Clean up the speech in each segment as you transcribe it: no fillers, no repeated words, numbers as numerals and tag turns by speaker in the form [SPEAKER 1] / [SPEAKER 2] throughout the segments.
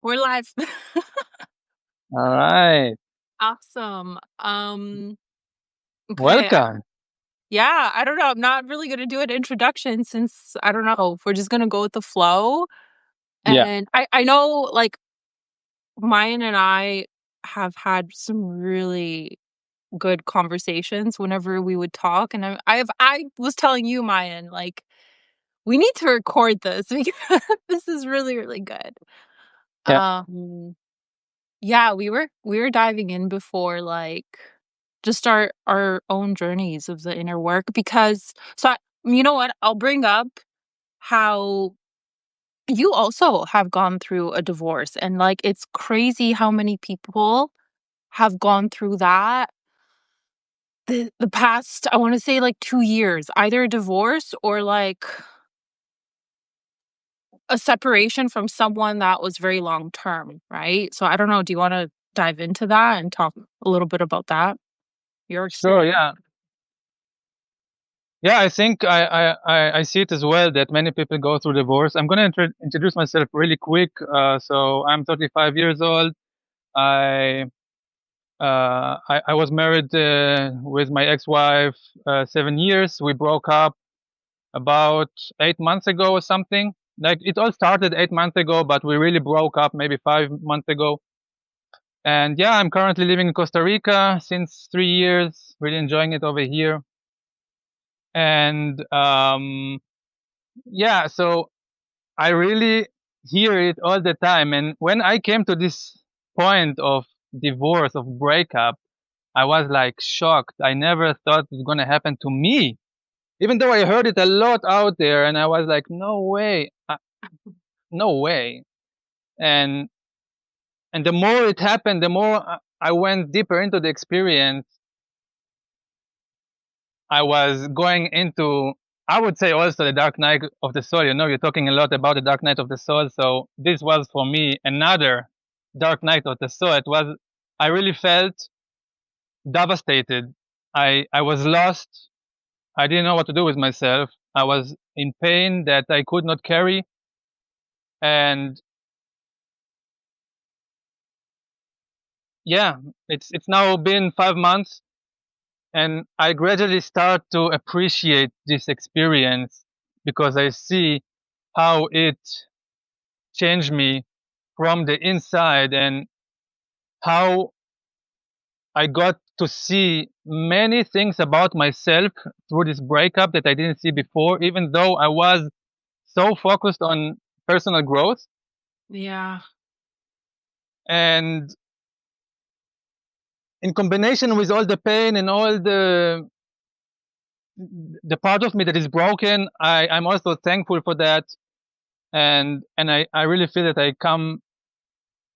[SPEAKER 1] We're live.
[SPEAKER 2] All right.
[SPEAKER 1] Awesome. Okay.
[SPEAKER 2] Welcome.
[SPEAKER 1] Yeah, I don't know. I'm not really gonna do an introduction since I don't know. We're just gonna go with the flow.
[SPEAKER 2] Yeah.
[SPEAKER 1] And I know like Mayan and I have had some really good conversations whenever we would talk. And I was telling you, Mayan, like we need to record this because this is really, really good.
[SPEAKER 2] Yeah.
[SPEAKER 1] Um Yeah, we were diving in before, like, just our own journeys of the inner work because you know what? I'll bring up how you also have gone through a divorce, and, like, it's crazy how many people have gone through that the past, I wanna say, like, 2 years, either a divorce or, like, a separation from someone that was very long term, right? So I don't know, do you wanna dive into that and talk a little bit about that? Your
[SPEAKER 2] Sure.
[SPEAKER 1] experience?
[SPEAKER 2] Yeah. Yeah. I think I see it as well that many people go through divorce. I'm going to introduce myself really quick. So I'm 35 years old. I I was married with my ex-wife 7 years. We broke up about 8 months ago or something. Like it all started 8 months ago, but we really broke up maybe 5 months ago. And yeah, I'm currently living in Costa Rica since 3 years. Really enjoying it over here. And yeah, so I really hear it all the time. And when I came to this point of divorce, of breakup, I was like shocked. I never thought it was going to happen to me, even though I heard it a lot out there. And I was like, no way, no way. And and the more it happened, the more I went deeper into the experience. I was going into, I would say also the dark night of the soul. You know, you're talking a lot about the dark night of the soul. So this was for me another dark night of the soul. It was, I really felt devastated. I was lost. I didn't know what to do with myself. I was in pain that I could not carry. And yeah, it's now been 5 months, and I gradually start to appreciate this experience because I see how it changed me from the inside, and how I got to see many things about myself through this breakup that I didn't see before, even though I was so focused on personal growth.
[SPEAKER 1] Yeah.
[SPEAKER 2] And in combination with all the pain and all the part of me that is broken, I'm also thankful for that. And I really feel that I come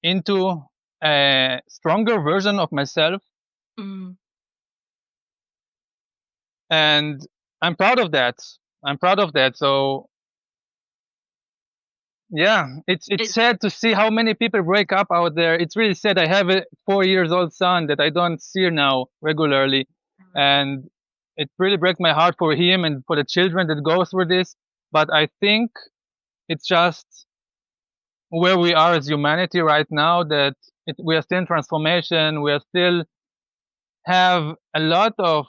[SPEAKER 2] into a stronger version of myself,
[SPEAKER 1] Mm.
[SPEAKER 2] and I'm proud of that. I'm proud of that. So yeah, it's
[SPEAKER 1] It
[SPEAKER 2] sad to see how many people break up out there. It's really sad. I have a 4 years old son that I don't see now regularly, and it really breaks my heart for him and for the children that go through this. But I think it's just where we are as humanity right now, that we are still in transformation. We are still have a lot of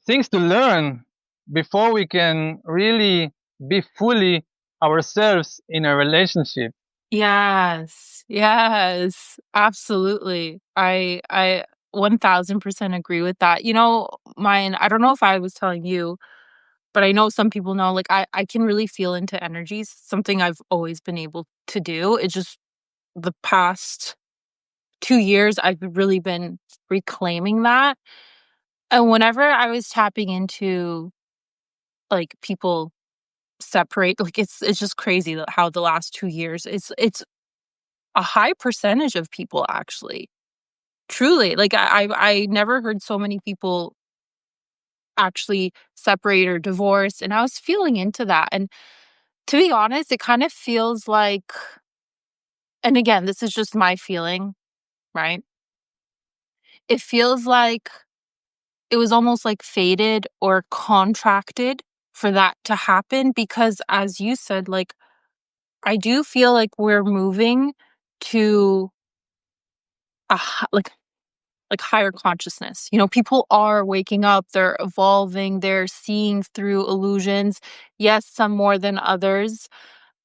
[SPEAKER 2] things to learn before we can really be fully ourselves in a relationship.
[SPEAKER 1] Yes. Yes. Absolutely. I 1000% agree with that. You know, mine, I don't know if I was telling you, but I know some people know, like, I can really feel into energies, something I've always been able to do. It's just the past 2 years, I've really been reclaiming that. And whenever I was tapping into, like, people separate, like, it's just crazy that how the last 2 years, it's a high percentage of people actually. Truly, like, I never heard so many people actually separate or divorce, and I was feeling into that, and to be honest, it kind of feels like, and again, this is just my feeling, right? It feels like it was almost, like, fated or contracted for that to happen because as you said, like, I do feel like we're moving to a like higher consciousness. You know, people are waking up, they're evolving, they're seeing through illusions. Yes, some more than others.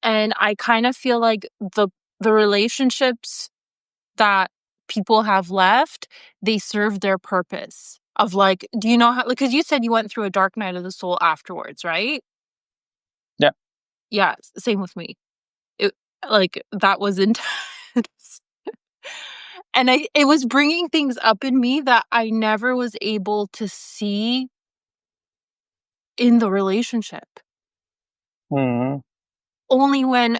[SPEAKER 1] And I kind of feel like the relationships that people have left, they serve their purpose of like, do you know how, like, because you said you went through a dark night of the soul afterwards, right?
[SPEAKER 2] Yeah.
[SPEAKER 1] Yeah, same with me. It, like, that was intense. And it was bringing things up in me that I never was able to see in the relationship.
[SPEAKER 2] Mhm.
[SPEAKER 1] Only when,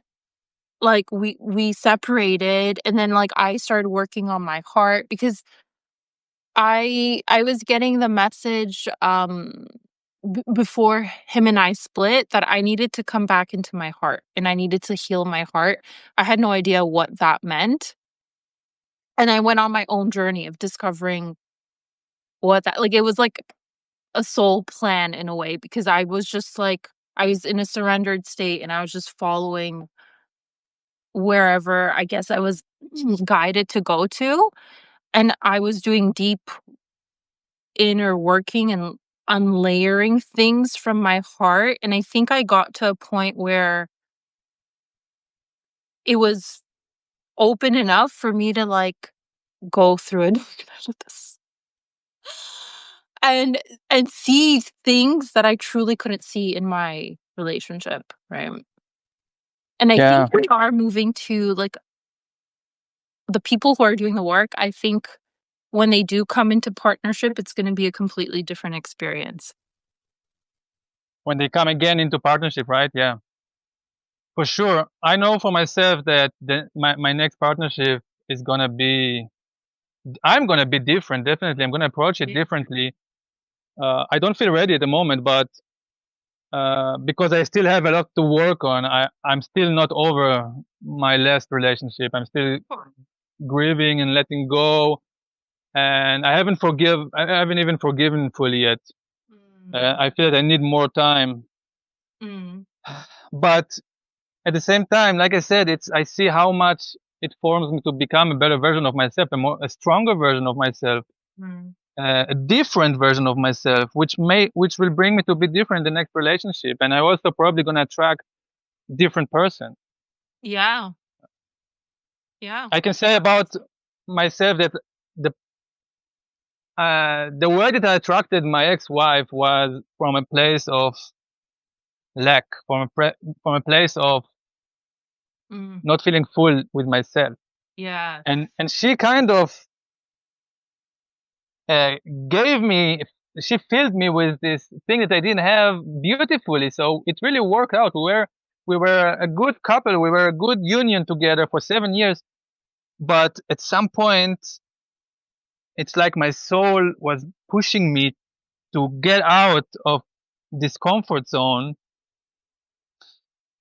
[SPEAKER 1] like, we separated, and then, like, I started working on my heart because I was getting the message, before him and I split, that I needed to come back into my heart, and I needed to heal my heart. I had no idea what that meant, and I went on my own journey of discovering what that, like, it was like a soul plan in a way, because I was just, like, I was in a surrendered state, and I was just following wherever I guess I was guided to go to, and I was doing deep inner working and unlayering things from my heart, and I think I got to a point where it was open enough for me to, like, go through it and see things that I truly couldn't see in my relationship, right? And I
[SPEAKER 2] Yeah.
[SPEAKER 1] think we are moving to, like, the people who are doing the work, I think when they do come into partnership, it's gonna be a completely different experience.
[SPEAKER 2] When they come again into partnership, right? Yeah. For sure. I know for myself that my next partnership is gonna be I'm gonna be different, definitely. I'm gonna approach it
[SPEAKER 1] Yeah.
[SPEAKER 2] differently. I don't feel ready at the moment, but because I still have a lot to work on, I'm still not over my last relationship. I'm still
[SPEAKER 1] Sure.
[SPEAKER 2] grieving and letting go, and I haven't even forgiven fully yet.
[SPEAKER 1] Mm.
[SPEAKER 2] I feel that I need more time,
[SPEAKER 1] Mm.
[SPEAKER 2] but at the same time, like I said, it's I see how much it forms me to become a better version of myself, a stronger version of myself,
[SPEAKER 1] Mm.
[SPEAKER 2] a different version of myself, which will bring me to be different in the next relationship, and I also probably gonna attract different person.
[SPEAKER 1] Yeah. Yeah.
[SPEAKER 2] I can say about myself that the the way that I attracted my ex-wife was from a place of lack, from a place of
[SPEAKER 1] Mm.
[SPEAKER 2] not feeling full with myself,
[SPEAKER 1] Yes.
[SPEAKER 2] and she kind of uh, gave me she filled me with this thing that I didn't have beautifully. So it really worked out. We were a good couple. We were a good union together for 7 years. But at some point, it's like my soul was pushing me to get out of this comfort zone.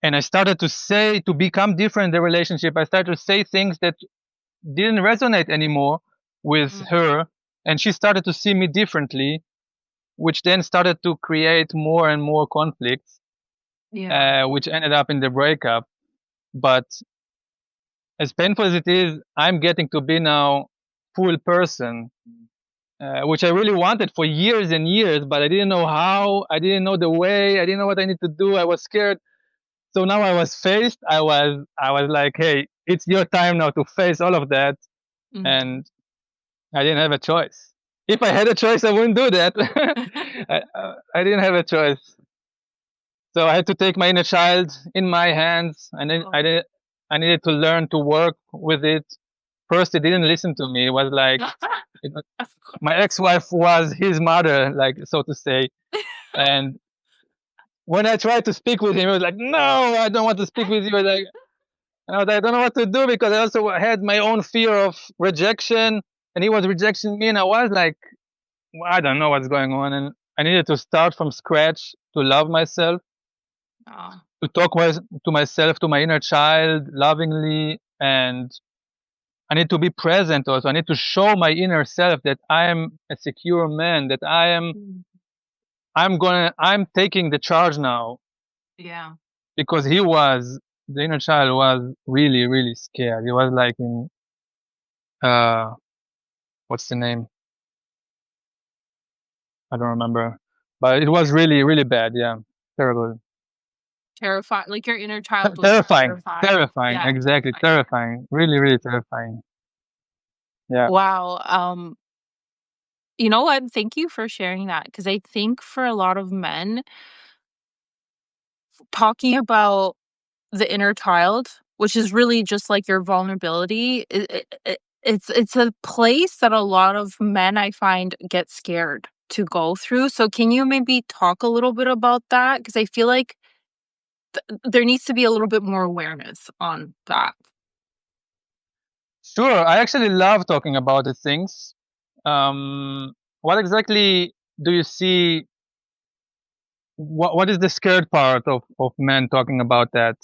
[SPEAKER 2] And I started to become different in the relationship. I started to say things that didn't resonate anymore with
[SPEAKER 1] Mm.
[SPEAKER 2] her. And she started to see me differently, which then started to create more and more conflicts,
[SPEAKER 1] Yeah.
[SPEAKER 2] which ended up in the breakup. But as painful as it is, I'm getting to be now full person, which I really wanted for years and years, but I didn't know how. I didn't know the way. I didn't know what I need to do. I was scared. So now I was faced. I was like, hey, it's your time now to face all of that,
[SPEAKER 1] Mm.
[SPEAKER 2] and I didn't have a choice. If I had a choice, I wouldn't do that. I didn't have a choice. So I had to take my inner child in my hands, and then
[SPEAKER 1] Oh.
[SPEAKER 2] I needed to learn to work with it. First, it didn't listen to me. It was like it,
[SPEAKER 1] Of
[SPEAKER 2] my
[SPEAKER 1] course.
[SPEAKER 2] ex-wife was his mother, like so to say. And when I tried to speak with him, he was like, "No, I don't want to speak with you." Like, and I was like, I don't know what to do because I also had my own fear of rejection, and he was rejecting me, and I was like, well, I don't know what's going on, and I needed to start from scratch to love myself,
[SPEAKER 1] Oh.
[SPEAKER 2] to to myself, to my inner child lovingly, and I need to be present also. I need to show my inner self that I am a secure man, that
[SPEAKER 1] Mm.
[SPEAKER 2] I'm taking the charge now
[SPEAKER 1] Yeah.
[SPEAKER 2] because he was. the inner child was really, really scared. He was like in uh, what's the name? I don't remember, but it was really, really bad. Yeah, terrible,
[SPEAKER 1] Terrified, like, your inner child was
[SPEAKER 2] terrifying,
[SPEAKER 1] terrified.
[SPEAKER 2] terrifying.
[SPEAKER 1] Yeah,
[SPEAKER 2] Exactly,
[SPEAKER 1] terrified.
[SPEAKER 2] terrifying. Really, really terrifying. Yeah.
[SPEAKER 1] Wow, you know what? Thank you for sharing that because I think for a lot of men, talking about the inner child, which is really just like your vulnerability, it's a place that a lot of men I find get scared to go through. So can you maybe talk a little bit about that? Because I feel like there needs to be a little bit more awareness on that.
[SPEAKER 2] Sure. I actually love talking about these things. What exactly do you see? What is the scared part of men talking about that?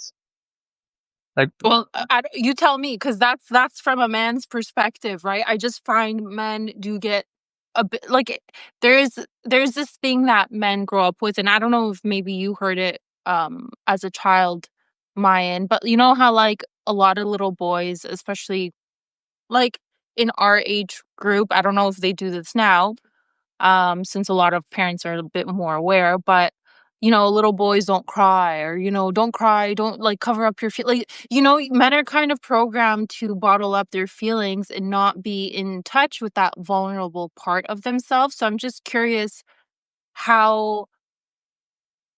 [SPEAKER 2] Like,
[SPEAKER 1] Well, I don't you tell me, because that's from a man's perspective, right? I just find men do get a bit like, there's this thing that men grow up with, and I don't know if maybe you heard it, as a child, Mayan, but you know how, like, a lot of little boys, especially, like, in our age group, I don't know if they do this now, since a lot of parents are a bit more aware. But little boys don't cry, or don't cry, don't like cover up your feel. Like, men are kind of programmed to bottle up their feelings and not be in touch with that vulnerable part of themselves. So I'm just curious how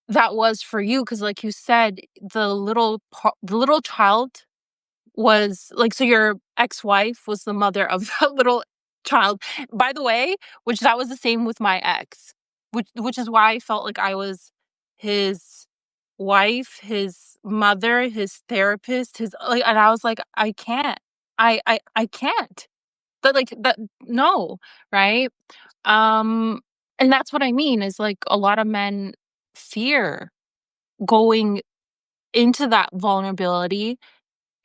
[SPEAKER 1] that was for you, because like you said, the little child was like, so your ex-wife was the mother of that little child. By the way, which that was the same with my ex, which is why I felt like I was his wife, his mother, his therapist, his like, and I was like, I can't. I can't. But like that, no, right? Um and that's what I mean is like a lot of men fear going into that vulnerability,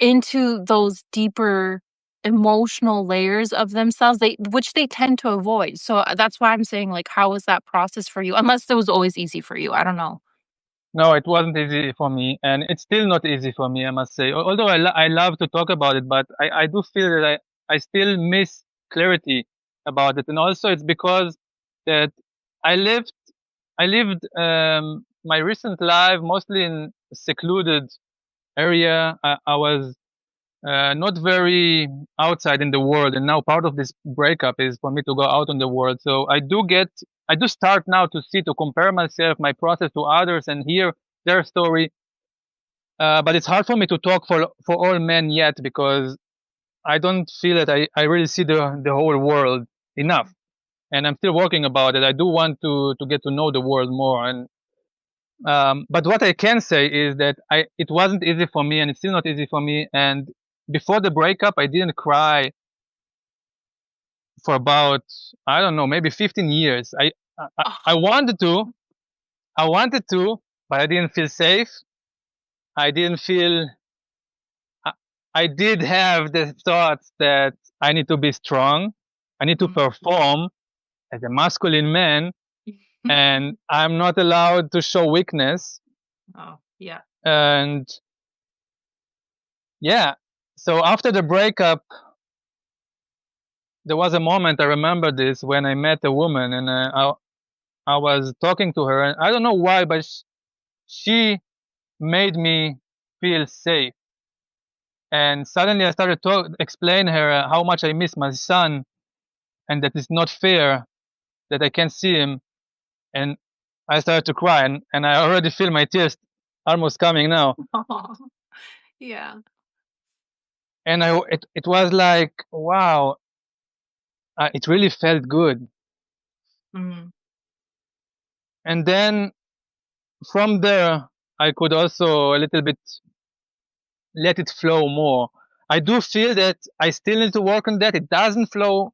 [SPEAKER 1] into those deeper emotional layers of themselves, which they tend to avoid. So, that's why I'm saying, like, how was that process for you? Unless it was always easy for you, I don't know.
[SPEAKER 2] no, it wasn't easy for me, and it's still not easy for me, I must say. Although I love to talk about it, but I do feel that I still miss clarity about it, and also it's because that I lived I lived my recent life mostly in a secluded area. I was not very outside in the world, and now part of this breakup is for me to go out in the world. So I do start now to see, to compare myself, my process to others, and hear their story. But it's hard for me to talk for all men yet, because I don't feel that I really see the whole world enough,
[SPEAKER 1] Mhm.
[SPEAKER 2] and I'm still working about it. I do want to get to know the world more, and but what I can say is that it wasn't easy for me, and it's still not easy for me. And before the breakup, I didn't cry for about, I don't know, maybe 15 years. I
[SPEAKER 1] Oh,
[SPEAKER 2] wanted to, but I didn't feel safe. I didn't feel. I, I did have the thoughts that I need to be strong. I need to
[SPEAKER 1] mhm.
[SPEAKER 2] perform as a masculine man, and I'm not allowed to show weakness.
[SPEAKER 1] Oh, yeah.
[SPEAKER 2] And yeah, so after the breakup, there was a moment, I remember this, when I met a woman, and I was talking to her, and I don't know why, but she made me feel safe. And suddenly I started to explain her how much I miss my son, and that it's not fair that I can't see him. And I started to cry, and I already feel my tears almost coming now.
[SPEAKER 1] Yeah.
[SPEAKER 2] And it was like, wow, it really felt good.
[SPEAKER 1] Mhm.
[SPEAKER 2] And then from there, I could also a little bit let it flow more. I do feel that I still need to work on that. It doesn't flow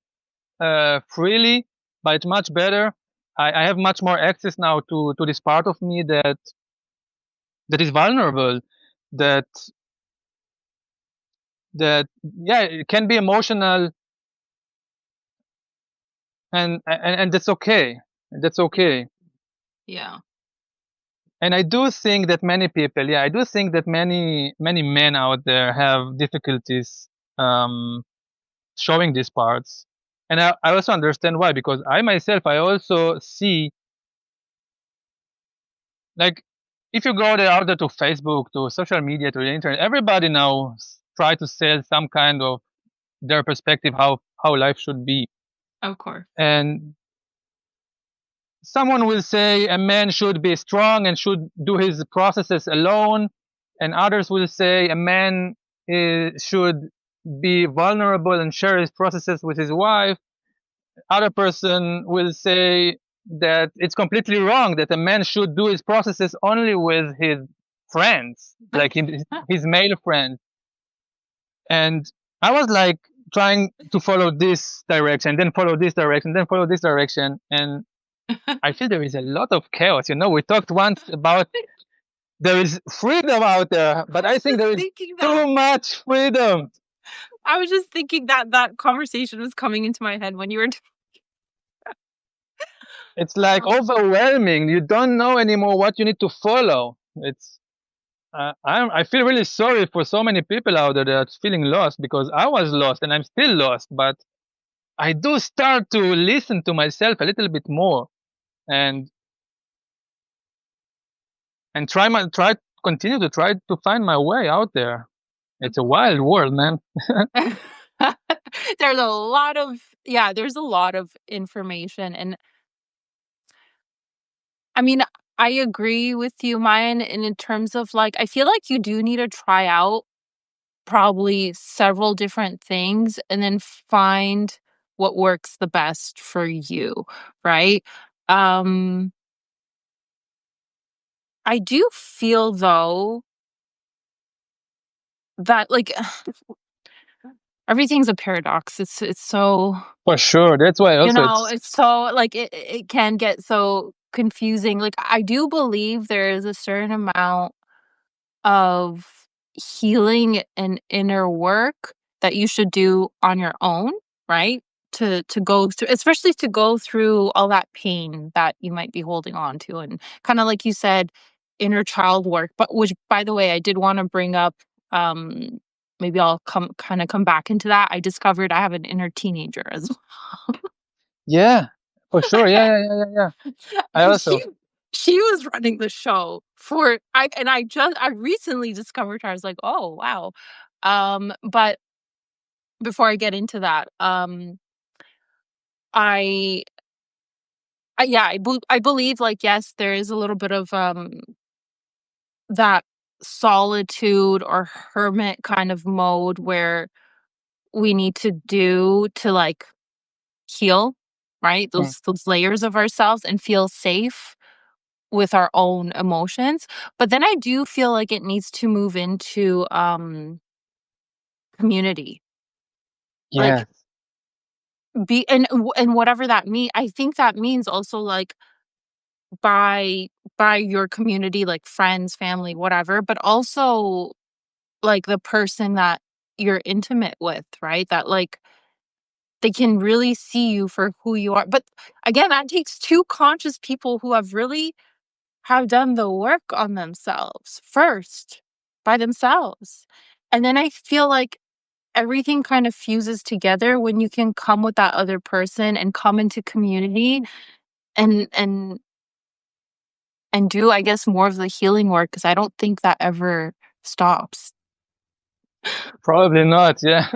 [SPEAKER 2] freely, but it's much better. I have much more access now to this part of me that is vulnerable, that that yeah, it can be emotional, and that's okay. That's okay.
[SPEAKER 1] Yeah.
[SPEAKER 2] And I do think that many people, yeah, I do think that many men out there have difficulties um, showing these parts, and I also understand why, because I myself I also see, like, if you go there out there to Facebook, to social media, to the internet, everybody now try to sell some kind of their perspective how life should be,
[SPEAKER 1] Of course.
[SPEAKER 2] and someone will say a man should be strong and should do his processes alone, and others will say a man should be vulnerable and share his processes with his wife. Other person will say that it's completely wrong, that a man should do his processes only with his friends, like his male friends. And I was like trying to follow this direction, then follow this direction, then follow this direction, and I feel there is a lot of chaos. We talked once about there is freedom out there,
[SPEAKER 1] I
[SPEAKER 2] but I
[SPEAKER 1] was
[SPEAKER 2] think
[SPEAKER 1] just
[SPEAKER 2] there is
[SPEAKER 1] thinking that.
[SPEAKER 2] too much freedom.
[SPEAKER 1] I was just thinking that that conversation was coming into my head when you were
[SPEAKER 2] It's like
[SPEAKER 1] um,
[SPEAKER 2] overwhelming. You don't know anymore what you need to follow. I feel really sorry for so many people out there that are feeling lost, because I was lost and I'm still lost. But I do start to listen to myself a little bit more, and try to continue to try to find my way out there. It's a wild world, man.
[SPEAKER 1] there's a lot of yeah, there's a lot of information and I mean, I agree with you, mine, and in terms of like I feel like you do need to try out probably several different things and then find what works the best for you, right? Um, I do feel though that like everything's a paradox. It's so
[SPEAKER 2] For sure. That's why also it's
[SPEAKER 1] it's so like it can get so confusing. Like I do believe there is a certain amount of healing and inner work that you should do on your own, right? To go through especially to go through all that pain that you might be holding on to and kind of like you said, inner child work. But which by the way, I did want to bring up um maybe I'll come back into that. I discovered I have an inner teenager as
[SPEAKER 2] yeah, for sure. Yeah,
[SPEAKER 1] well.
[SPEAKER 2] yeah, yeah, yeah, yeah. I
[SPEAKER 1] And
[SPEAKER 2] also
[SPEAKER 1] she was running the show for I recently discovered her. I was like, "Oh, wow." But before I get into that, I yeah, I believe, like, yes, there is a little bit of, that solitude or hermit kind of mode where we need to do to, like, heal, right?
[SPEAKER 2] mm,
[SPEAKER 1] Those layers of ourselves and feel safe with our own emotions, but then I do feel like it needs to move into, community. Like,
[SPEAKER 2] yes.
[SPEAKER 1] be and whatever that mean I think that means also, like, by your community, like friends, family, whatever, but also, like, the person that you're intimate with, right? That, like, they can really see you for who you are, but again, that takes 2 conscious people who have done the work on themselves first, by themselves. And then I feel like everything kind of fuses together when you can come with that other person and come into community and and and do, I guess, more of the healing work because I don't think that ever stops.
[SPEAKER 2] Probably not. Yeah.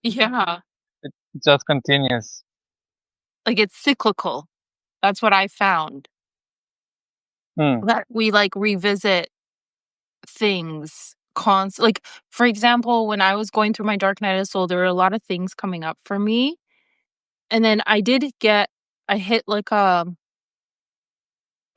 [SPEAKER 1] Yeah.
[SPEAKER 2] It just continues.
[SPEAKER 1] Like, it's cyclical. That's what I found,
[SPEAKER 2] Mm,
[SPEAKER 1] that we, like, revisit things like, for example, when I was going through my dark night of the soul, there were a lot of things coming up for me. And then I hit like a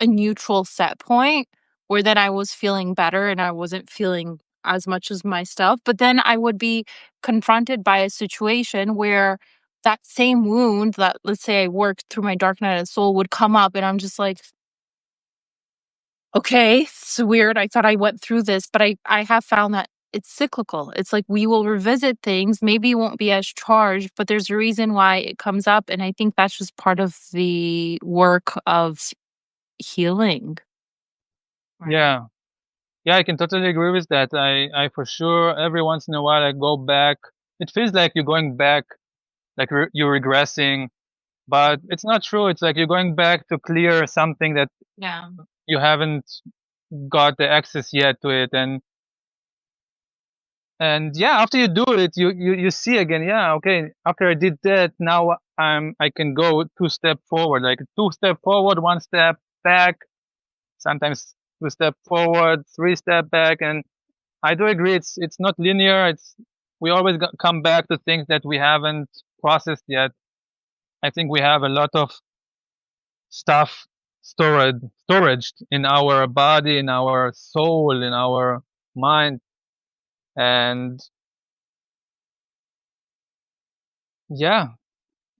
[SPEAKER 1] neutral set point where then I was feeling better and I wasn't feeling as much as my stuff. But then I would be confronted by a situation where that same wound that, let's say, I worked through my dark night of the soul would come up and I'm just like, okay, it's weird. I thought I went through this, but I have found that it's cyclical. It's like we will revisit things. Maybe it won't be as charged, but there's a reason why it comes up. And I think that's just part of the work of healing. right?
[SPEAKER 2] Yeah. Yeah, I can totally agree with that. I for sure every once in a while I go back. It feels like you're going back, like you're regressing, but
[SPEAKER 1] Mhm.
[SPEAKER 2] it's not true. It's like you're going back to clear something that
[SPEAKER 1] Yeah.
[SPEAKER 2] you haven't got the access yet to it, and yeah, after you do it, you see again. Yeah, okay. After I did that, now I can go 2 step forward, like 2 step forward, 1 step back. Sometimes 2 step forward, 3 step back, and I do agree. It's not linear. It's we always come back to things that we haven't processed yet. I think we have a lot of stuff storage in our body, in our soul, in our mind, and yeah,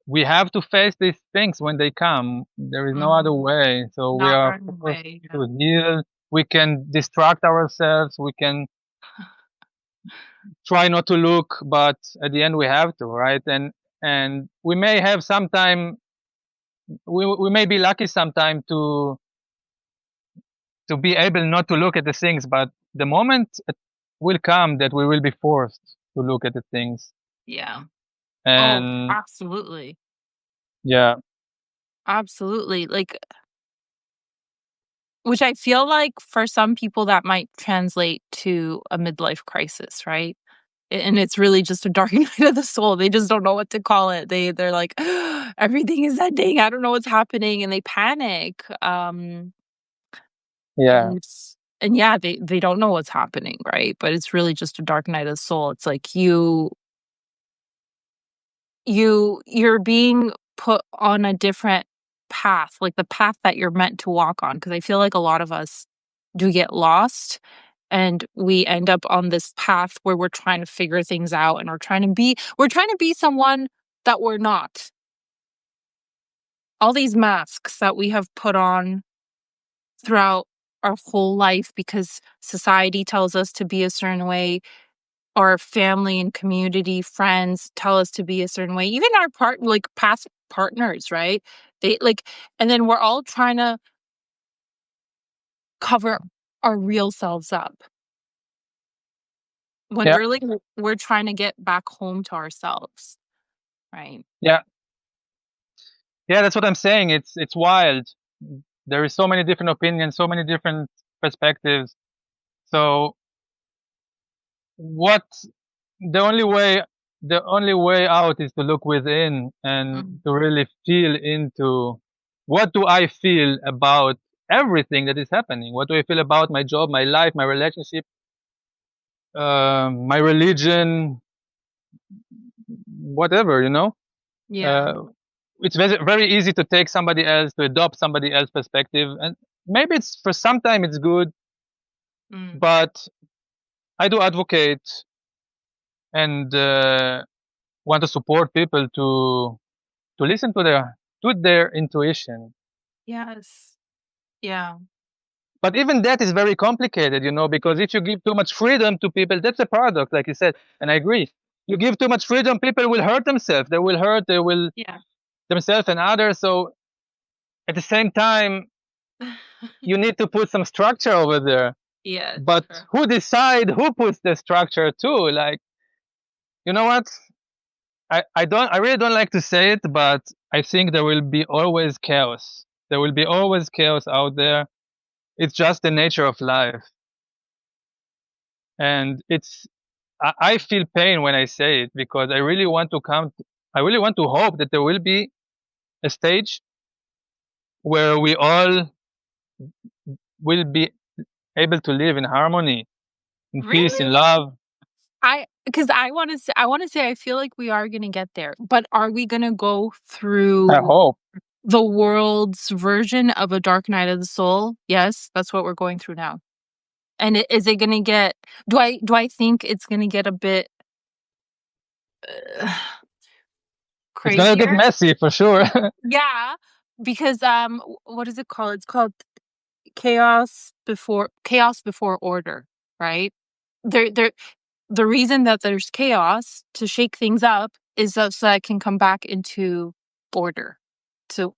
[SPEAKER 2] we have to face these things when they come. There is no other
[SPEAKER 1] Mhm.
[SPEAKER 2] way. So we
[SPEAKER 1] Not
[SPEAKER 2] are
[SPEAKER 1] running
[SPEAKER 2] forced
[SPEAKER 1] away. Yeah.
[SPEAKER 2] to heal. We can distract ourselves. We can try not to look, but at the end we have to, right? And we may have some time. We may be lucky sometime to be able not to look at the things, but the moment it will come that we will be forced to look at the things.
[SPEAKER 1] Yeah. Oh,
[SPEAKER 2] And
[SPEAKER 1] absolutely.
[SPEAKER 2] yeah,
[SPEAKER 1] Absolutely. Like, which I feel like for some people that might translate to a midlife crisis, right? And it's really just a dark night of the soul. They just don't know what to call it. They're like, everything is ending. I don't know what's happening, and they panic.
[SPEAKER 2] yeah,
[SPEAKER 1] And and yeah, they don't know what's happening, right? But it's really just a dark night of the soul. It's like you're being put on a different path, like the path that you're meant to walk on. Because I feel like a lot of us do get lost, and we end up on this path where we're trying to figure things out, and we're trying to be someone that we're not. All these masks that we have put on throughout our whole life because society tells us to be a certain way, our family and community, friends tell us to be a certain way, even our past partners, right? They like, and then we're all trying to cover our real selves up when
[SPEAKER 2] yeah,
[SPEAKER 1] really we're trying to get back home to ourselves, right?
[SPEAKER 2] yeah, yeah. That's what I'm saying. It's wild. There is so many different opinions, so many different perspectives. So what the only way the only way out is to look within and
[SPEAKER 1] Mm,
[SPEAKER 2] to really feel into what do I feel about everything that is happening? What do I feel about my job, my life, my relationship, my religion, whatever, you know?
[SPEAKER 1] yeah.
[SPEAKER 2] Uh, it's very easy to take somebody else, to adopt somebody else's perspective. And maybe it's for some time it's good,
[SPEAKER 1] Mm,
[SPEAKER 2] but I do advocate and want to support people to listen to their intuition.
[SPEAKER 1] yes. Yeah.
[SPEAKER 2] But even that is very complicated, you know, because if you give too much freedom to people, that's a paradox, like you said, and I agree. You give too much freedom, people will hurt themselves. They will
[SPEAKER 1] Yeah.
[SPEAKER 2] themselves and others. So at the same time, you need to put some structure over there.
[SPEAKER 1] Yeah,
[SPEAKER 2] But
[SPEAKER 1] true.
[SPEAKER 2] who decide who puts the structure too? Like, you know what? I really don't like to say it, but I think there will be always chaos. There will be always chaos out there. It's just the nature of life. And I feel pain when I say it because I really want to I really want to hope that there will be a stage where we all will be able to live in harmony, in peace, in
[SPEAKER 1] Really?
[SPEAKER 2] love.
[SPEAKER 1] Because I wanna say I feel like we are gonna get there, but are we gonna go
[SPEAKER 2] I
[SPEAKER 1] through
[SPEAKER 2] hope.
[SPEAKER 1] the world's version of a Dark Night of the Soul? Yes, that's what we're going through now. And is it gonna get do I think it's gonna get a bit, uh,
[SPEAKER 2] It's gonna get
[SPEAKER 1] crazier?
[SPEAKER 2] messy for sure.
[SPEAKER 1] Yeah, because, what is it called? It's called chaos before order, right? There the reason that there's chaos to shake things up is so that it can come back into order to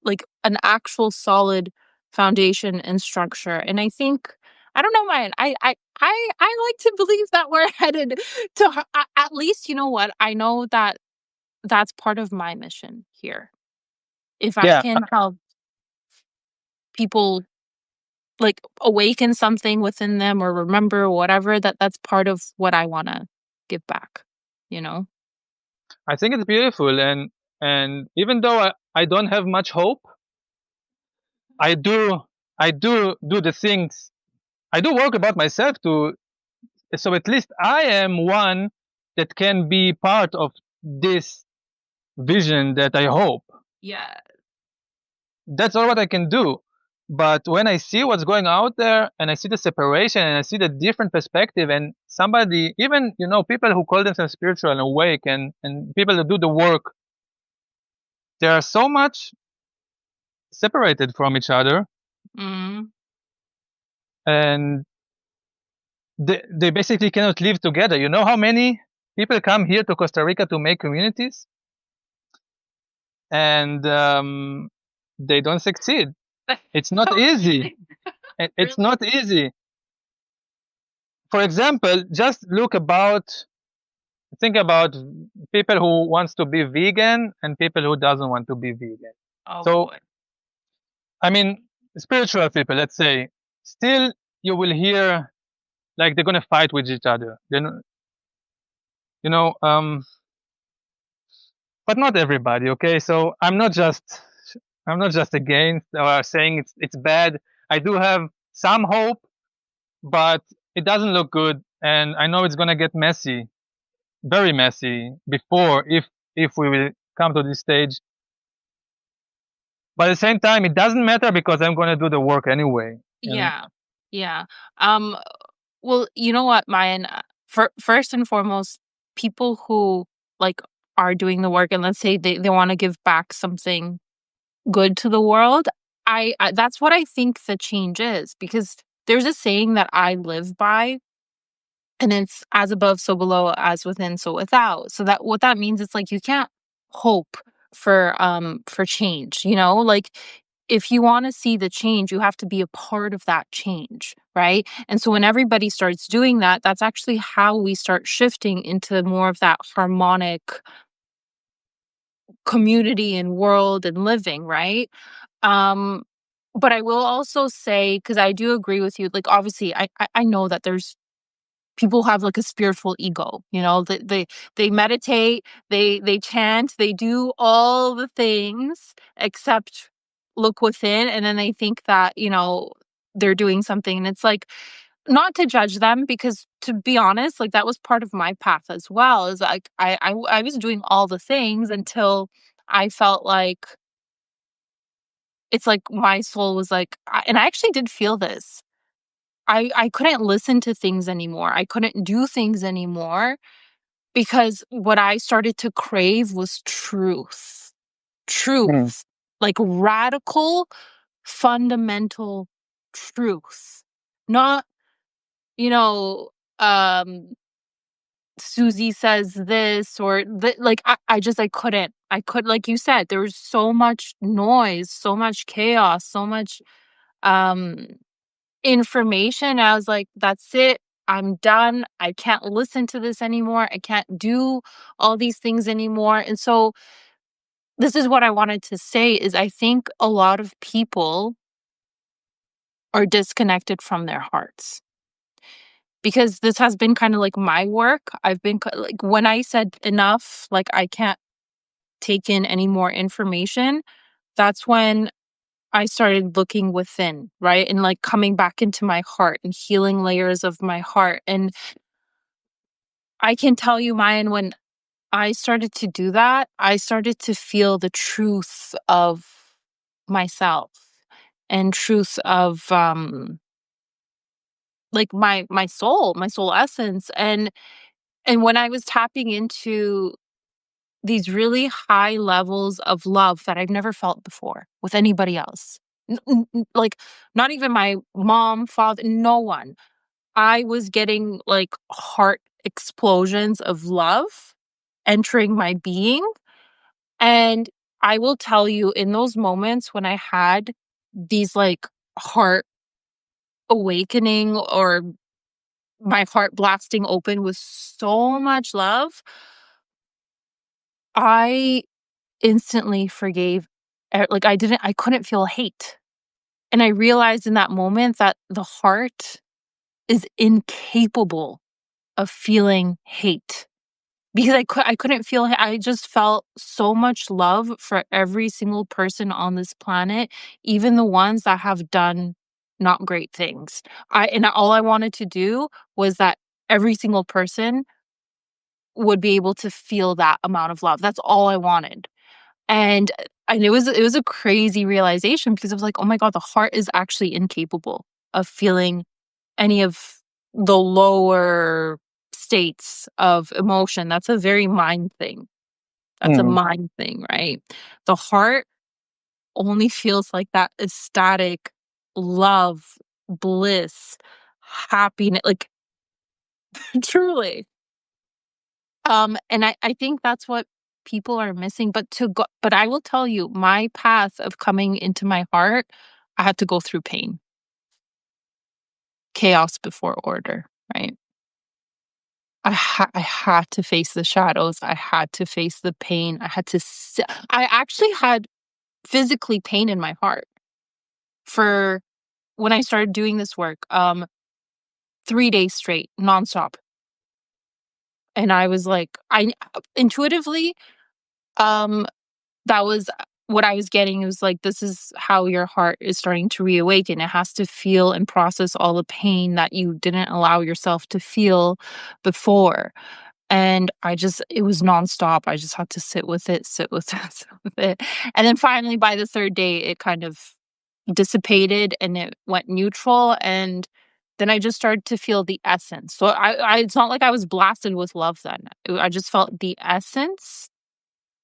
[SPEAKER 1] like an actual solid foundation and structure. And I think I don't know, mine. I like to believe that we're headed to at least, you know what? I know that that's part of my mission here. If I
[SPEAKER 2] Yeah,
[SPEAKER 1] can help people like awaken something within them or remember whatever, that's part of what I want to give back, you know?
[SPEAKER 2] I think it's beautiful, and even though I don't have much hope, I do I do the things. I do work about myself to, so at least I am one that can be part of this vision that I hope.
[SPEAKER 1] Yeah.
[SPEAKER 2] That's all what I can do. But when I see what's going out there and I see the separation and I see the different perspective and somebody, even, people who call themselves spiritual and awake and people that do the work, they are so much separated from each other,
[SPEAKER 1] Mm,
[SPEAKER 2] and they basically cannot live together. You know how many people come here to Costa Rica to make communities and they don't succeed. It's not easy. It's
[SPEAKER 1] really?
[SPEAKER 2] not easy. For example, just think about people who wants to be vegan and people who doesn't want to be vegan.
[SPEAKER 1] Oh
[SPEAKER 2] So,
[SPEAKER 1] boy.
[SPEAKER 2] I mean, spiritual people, let's say, still you will hear like they're gonna fight with each other. Then, you know, but not everybody. Okay, so I'm not just against or saying it's bad. I do have some hope, but it doesn't look good, and I know it's gonna get messy, very messy, before if we will come to this stage. But at the same time, it doesn't matter because I'm gonna do the work anyway. And
[SPEAKER 1] Yeah. Yeah. Um, well, you know what, Mayan? First and foremost, people who like are doing the work and let's say they want to give back something good to the world, I that's what I think the change is because there's a saying that I live by and it's as above, so below, as within, so without. So that what that means is like you can't hope for change, you know? Like if you want to see the change, you have to be a part of that change, right? And so when everybody starts doing that, that's actually how we start shifting into more of that harmonic community and world and living, right? Um but I will also say because I do agree with you, like obviously I know that there's people have like a spiritual ego, you know, they meditate, they chant, they do all the things except look within and then they think that, you know, they're doing something and it's like not to judge them because to be honest, like that was part of my path as well. Is like I was doing all the things until I felt like it's like my soul was like and I actually did feel this. I couldn't listen to things anymore. I couldn't do things anymore because what I started to crave was truth.
[SPEAKER 2] mm,
[SPEAKER 1] Truth. Like radical, fundamental truth. Not, you know, um, Susie says this or like I just I couldn't. I could like you said, there was so much noise, so much chaos, so much um information. I was like, that's it. I'm done. I can't listen to this anymore. I can't do all these things anymore. And so this is what I wanted to say is I think a lot of people are disconnected from their hearts. Because this has been kind of like my work. I've been like when I said enough, like I can't take in any more information, that's when I started looking within, right? And like coming back into my heart and healing layers of my heart. And I can tell you, Mayan, when I started to do that, I started to feel the truth of myself and truth of like my soul essence. And when I was tapping into these really high levels of love that I've never felt before with anybody else. Like not even my mom, father, no one. I was getting like heart explosions of love entering my being. And I will tell you, in those moments when I had these like heart awakening or my heart blasting open with so much love, I instantly forgave. Like I couldn't feel hate. And I realized in that moment that the heart is incapable of feeling hate. Because I couldn't feel I just felt so much love for every single person on this planet, even the ones that have done not great things. All I wanted to do was that every single person would be able to feel that amount of love. That's all I wanted. And it was a crazy realization because I was like, "Oh my god, the heart is actually incapable of feeling any of the lower states of emotion." That's a very mind thing. That's a
[SPEAKER 2] Mhm.
[SPEAKER 1] mind thing, right? The heart only feels like that ecstatic love, bliss, happiness, like, truly. And I think that's what people are missing, but I will tell you, my path of coming into my heart, I had to go through pain. Chaos before order, right? I had to face the shadows, I had to face the pain, I actually had physically pain in my heart for when I started doing this work, 3 days straight, nonstop, and I was like, I intuitively, um, that was what I was getting. It was like, this is how your heart is starting to reawaken. It has to feel and process all the pain that you didn't allow yourself to feel before. And it was nonstop. I just had to sit with it, sit with it, sit with it. And then finally, by the third day, it kind of dissipated and it went neutral. And then I just started to feel the essence. So it's not like I was blasted with love then. I just felt the essence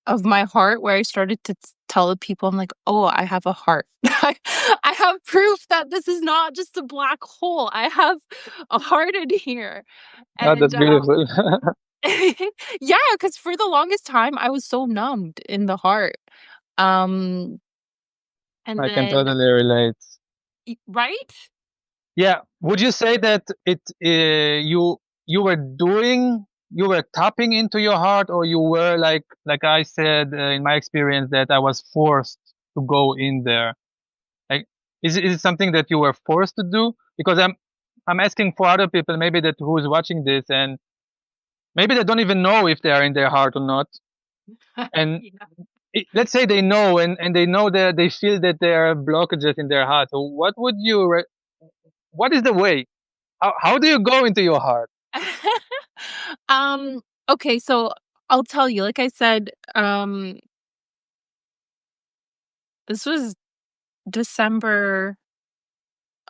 [SPEAKER 1] of my heart where I started to tell the people, I'm like, "Oh, I have a heart. I have proof that this is not just a black hole. I have a heart in here."
[SPEAKER 2] Oh, that's
[SPEAKER 1] And
[SPEAKER 2] beautiful.
[SPEAKER 1] yeah, because for the longest time, I was so numbed in the heart. Um, and
[SPEAKER 2] I can
[SPEAKER 1] then
[SPEAKER 2] totally relate.
[SPEAKER 1] right?
[SPEAKER 2] Yeah. Would you say that you were you were tapping into your heart, or you were like I said in my experience that I was forced to go in there? Like, is it something that you were forced to do? Because I'm asking for other people maybe that who's watching this, and maybe they don't even know if they are in their heart or not. And
[SPEAKER 1] Yeah.
[SPEAKER 2] let's say they know, and they know that they feel that there are blockages in their heart. So what is the way? How do you go into your heart?
[SPEAKER 1] Um, okay, so I'll tell you, like I said, this was December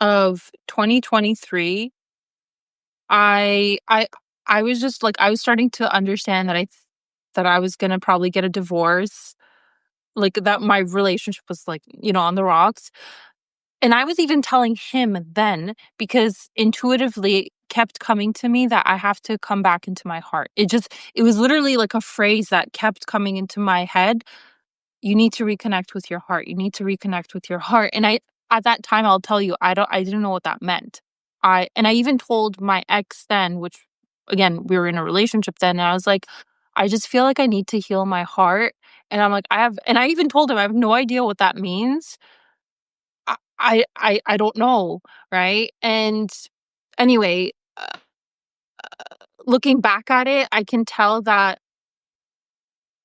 [SPEAKER 1] of 2023. I I I was just like I was starting to understand that I was gonna probably get a divorce, like that my relationship was like, on the rocks. And I was even telling him then because intuitively it kept coming to me that I have to come back into my heart. It was literally like a phrase that kept coming into my head. You need to reconnect with your heart. You need to reconnect with your heart. And at that time I'll tell you, I didn't know what that meant. I even told my ex then, which again, we were in a relationship then, and I was like, I just feel like I need to heal my heart. And I'm like, I even told him I have no idea what that means. I don't know, right? And anyway, looking back at it, I can tell that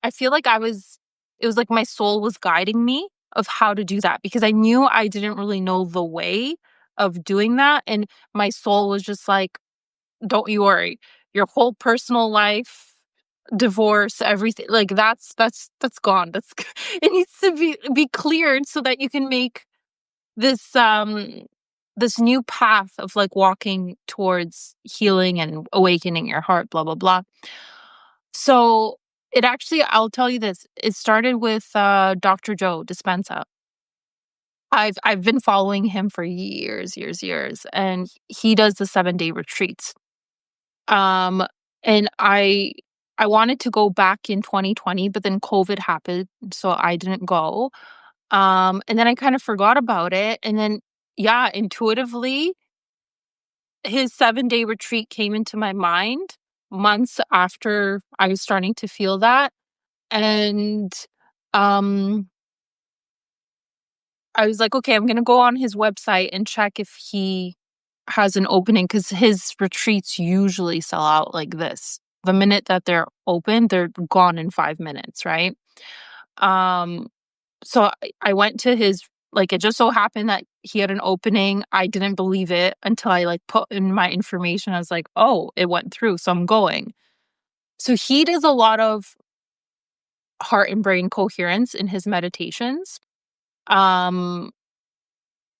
[SPEAKER 1] I feel like it was like my soul was guiding me of how to do that because I knew I didn't really know the way of doing that. And my soul was just like, don't you worry. Your whole personal life, divorce, everything, like that's gone. It needs to be cleared so that you can make this this new path of like walking towards healing and awakening your heart, blah blah blah. So it actually, I'll tell you this, it started with Dr. Joe Dispenza. I've been following him for years, years, years, and he does the 7-day retreats. Um and I wanted to go back in 2020, but then COVID happened, so I didn't go. And then I kind of forgot about it. And then yeah, intuitively, his 7-day retreat came into my mind months after I was starting to feel that, and, um, I was like, "Okay, I'm gonna go on his website and check if he has an opening because his retreats usually sell out like this. The minute that they're open, they're gone in 5 minutes, right? Um, so I went to his like, it just so happened that he had an opening. I didn't believe it until I, like, put in my information. I was like, "Oh, it went through, so I'm going." So he does a lot of heart and brain coherence in his meditations. Um,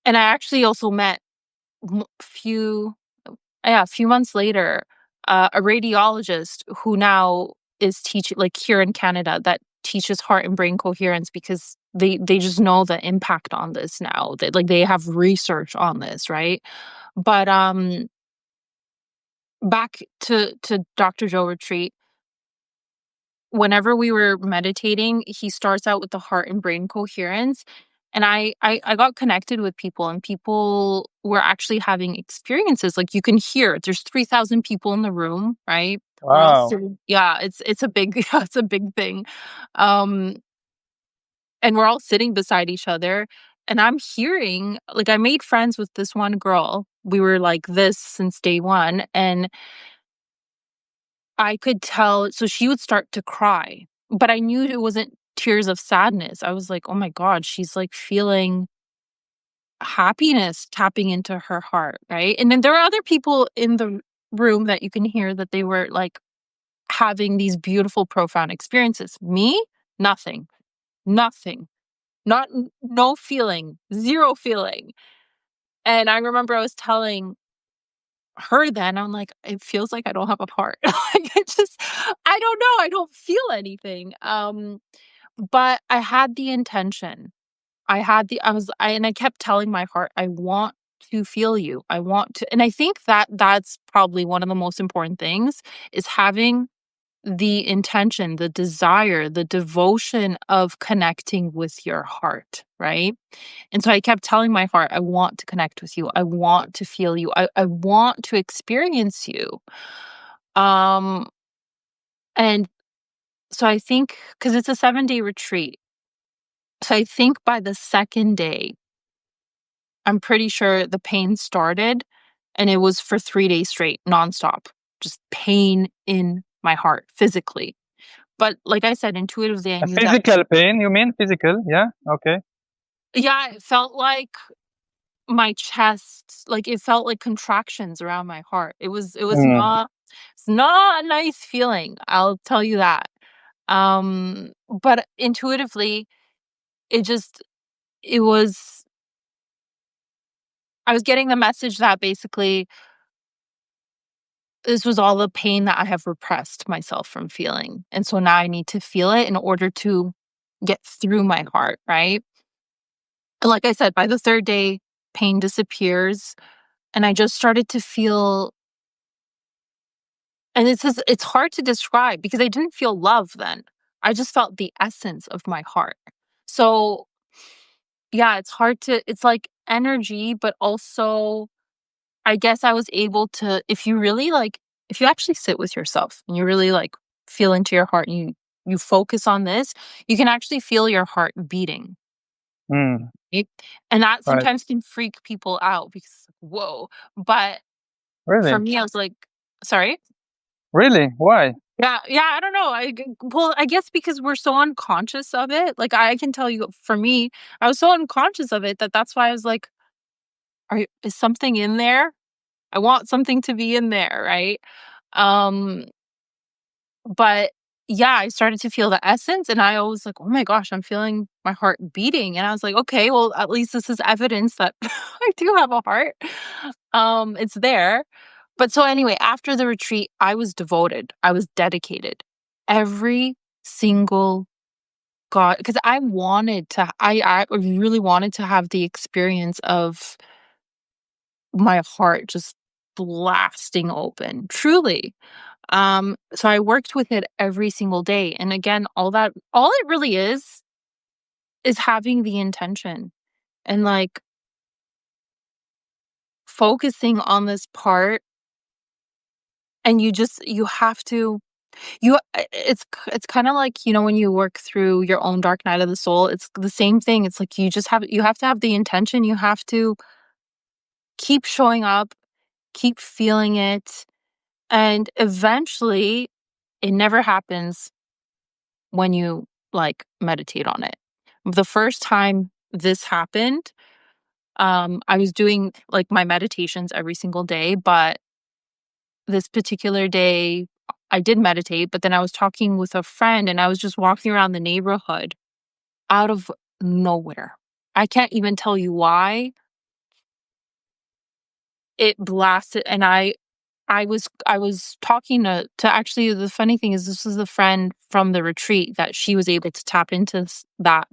[SPEAKER 1] and I actually also met few yeah, a few months later, a radiologist who now is teaching like here in Canada that teaches heart and brain coherence because they just know the impact on this now. That like they have research on this, right? But back to Dr. Joe retreat, whenever we were meditating, he starts out with the heart and brain coherence. And I got connected with people, and people were actually having experiences. Like you can hear there's 3,000 people in the room, right? We're all
[SPEAKER 2] Wow.
[SPEAKER 1] sitting. Yeah, it's a big yeah, it's a big thing. Um, and we're all sitting beside each other. And I'm hearing like I made friends with this one girl. We were like this since day one. And I could tell so she would start to cry, but I knew it wasn't tears of sadness. I was like, "Oh my god, she's, like, feeling happiness tapping into her heart," right? And then there are other people in the room that you can hear that they were, like, having these beautiful, profound experiences. Me? Nothing. Nothing. No feeling. 0 feeling. And I remember I was telling her then, I'm like, "It feels like I don't have a heart." Like, I don't know, I don't feel anything, but I had the intention. I kept telling my heart, "I want to feel you. I want to," and I think that that's probably one of the most important things is having the intention, the desire, the devotion of connecting with your heart, right? And so I kept telling my heart, "I want to connect with you. I want to feel you. I want to experience you." Um, and so I think because it's a 7-day retreat, so I think by the 2nd day, I'm pretty sure the pain started, and it was for 3 days straight, nonstop, just pain in my heart physically. But like I said, intuitively, I
[SPEAKER 2] A
[SPEAKER 1] knew that
[SPEAKER 2] physical pain, you mean? Physical? Yeah. Okay.
[SPEAKER 1] yeah, it felt like my chest, like, it felt like contractions around my heart. It was
[SPEAKER 2] Mm.
[SPEAKER 1] not a nice feeling, I'll tell you that. But intuitively, it just it was I was getting the message that basically this was all the pain that I have repressed myself from feeling, and so now I need to feel it in order to get through my heart, right? And like I said, by the 3rd day, pain disappears, and I just started to feel and it's hard to describe because I didn't feel love then. I just felt the essence of my heart. So, yeah, it's like energy, but also I guess I was able to if you actually sit with yourself and you really, like, feel into your heart and you focus on this, you can actually feel your heart beating,
[SPEAKER 2] Mm.
[SPEAKER 1] right? And that
[SPEAKER 2] Right.
[SPEAKER 1] sometimes can freak people out because, "Whoa." But for
[SPEAKER 2] Really?
[SPEAKER 1] me, I was like sorry?
[SPEAKER 2] Really? Why?
[SPEAKER 1] Yeah, yeah, I don't know. Well, I guess because we're so unconscious of it. Like I can tell you for me, I was so unconscious of it that that's why I was like, is something in there? I want something to be in there, right?" Um, but yeah, I started to feel the essence and I was like, "Oh my gosh, I'm feeling my heart beating." And I was like, "Okay, well, at least this is evidence that I do have a heart." It's there. But so anyway, after the retreat, I was devoted. I was dedicated. Every single God, because I really wanted to have the experience of my heart just blasting open, truly. So I worked with it every single day. And again, all it really is having the intention and like focusing on this part, and you have to it's kinda like, when you work through your own dark night of the soul, it's the same thing. It's like you have to have the intention, you have to keep showing up, keep feeling it, and eventually, it never happens when you, like, meditate on it. The first time this happened, I was doing, like, my meditations every single day, but this particular day, I did meditate, but then I was talking with a friend, and I was just walking around the neighborhood out of nowhere. I can't even tell you why it blasted, and I was talking to actually, the funny thing is this was the friend from the retreat that she was able to tap into that.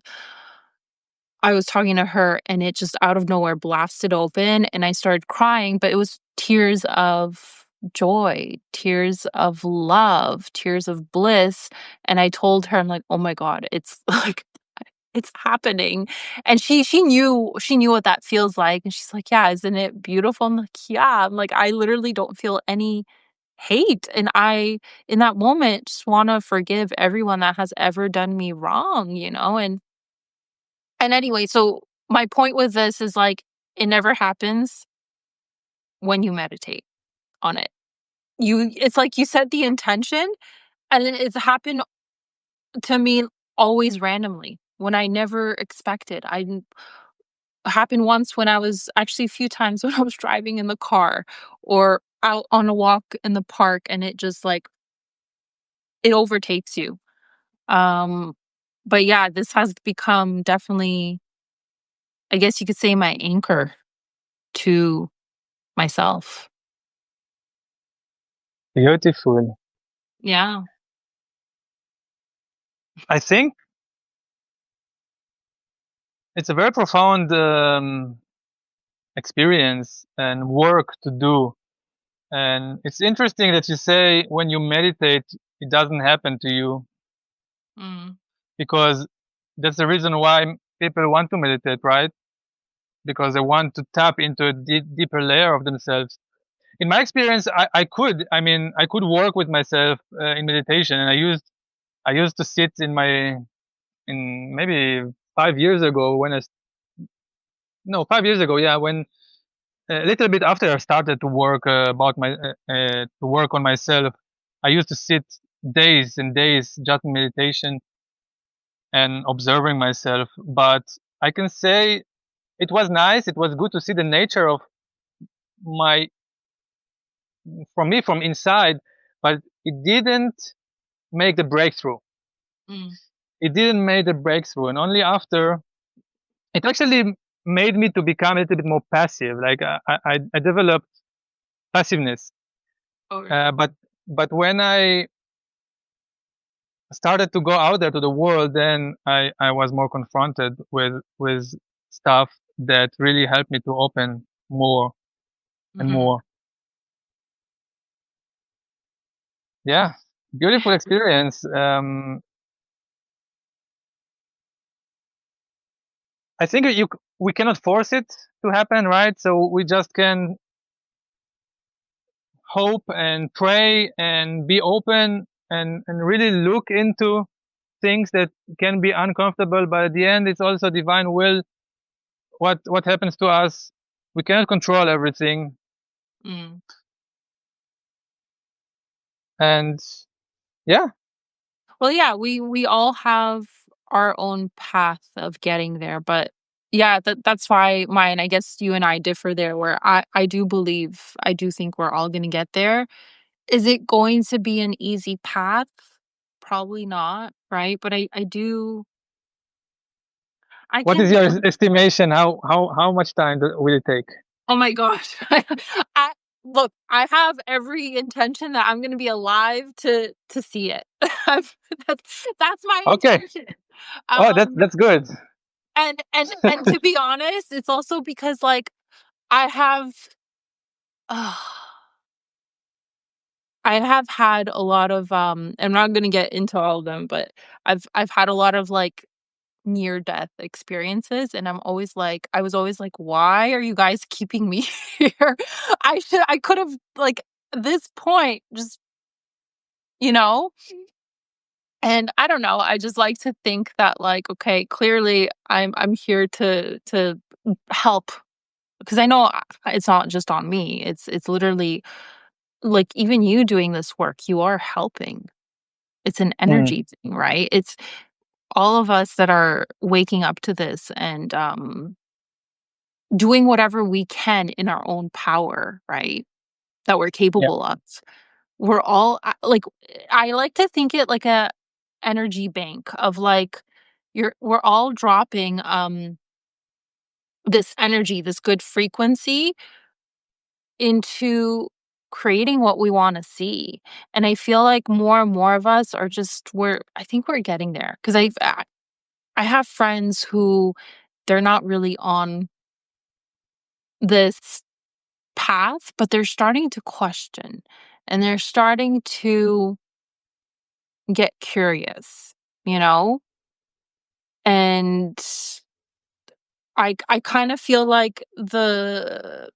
[SPEAKER 1] I was talking to her, and it just out of nowhere blasted open, and I started crying, but it was tears of joy, tears of love, tears of bliss, and I told her, I'm like, "Oh my god, it's like, it's happening." And she knew what that feels like, and she's like, "Yeah, isn't it beautiful?" I'm like, "Yeah." I'm like, "I literally don't feel any hate, and I, in that moment, just wanna forgive everyone that has ever done me wrong," and anyway, so my point with this is, like, it never happens when you meditate on it. It's like you set the intention, and then it's happened to me always randomly when I never expected. I didn't happened once when I was actually a few times when I was driving in the car or out on a walk in the park, and it just, like, it overtakes you. Um, but yeah, this has become definitely, I guess you could say, my anchor to myself.
[SPEAKER 2] Beautiful.
[SPEAKER 1] Yeah.
[SPEAKER 2] I think it's a very profound experience and work to do. And it's interesting that you say when you meditate, it doesn't happen to you,
[SPEAKER 1] Mm,
[SPEAKER 2] because that's the reason why people want to meditate, right? Because they want to tap into a deeper layer of themselves. In my experience, I could work with myself in meditation, and I used to sit in maybe 5 years ago when I, no, 5 years ago, yeah, when a little bit after I started to work to work on myself, I used to sit days and days just in meditation and observing myself. But I can say it was nice. It was good to see the nature of my, from me, from inside, but it didn't make the breakthrough.
[SPEAKER 1] mm,
[SPEAKER 2] It didn't make the breakthrough, and only after it actually made me to become a little bit more passive. Like I developed passiveness.
[SPEAKER 1] okay.
[SPEAKER 2] But when I started to go out there to the world, then I was more confronted with stuff that really helped me to open more and
[SPEAKER 1] Mhm.
[SPEAKER 2] more. Yeah, beautiful experience. I think we cannot force it to happen, right? So we just can hope and pray and be open and really look into things that can be uncomfortable, but at the end it's also divine will. What happens to us, we cannot control everything.
[SPEAKER 1] Mm.
[SPEAKER 2] And yeah,
[SPEAKER 1] Well, yeah, we all have our own path of getting there, but yeah, that's why mine, I guess you and I differ there, where I do believe, I do think we're all gonna get there. Is it going to be an easy path? Probably not, right? But I
[SPEAKER 2] what
[SPEAKER 1] can
[SPEAKER 2] is your estimation, how much time will it take?
[SPEAKER 1] oh my gosh. I look, I have every intention that I'm gonna be alive to see it. That's my
[SPEAKER 2] Okay.
[SPEAKER 1] intention.
[SPEAKER 2] Oh,
[SPEAKER 1] Um,
[SPEAKER 2] that's good.
[SPEAKER 1] and to be honest, it's also because, like, I have I have had a lot of, I'm not gonna get into all of them, but I've had a lot of, like, near death experiences, and I was always like, "Why are you guys keeping me here? I could have, like, at this point, just" you know? And I don't know, I just like to think that, like, okay, clearly I'm here to help, because I know it's not just on me. It's literally like, even you doing this work, you are helping. It's an
[SPEAKER 2] Mm,
[SPEAKER 1] energy thing, right? It's all of us that are waking up to this and doing whatever we can in our own power, right? That we're
[SPEAKER 2] yeah.
[SPEAKER 1] capable of. We're all like, I like to think it like a energy bank of, like, we're all dropping this energy, this good frequency into creating what we want to see. And I feel like more and more of us are just I think we're getting there, because I have friends who they're not really on this path, but they're starting to question, and they're starting to get curious, you know? And I kind of feel like the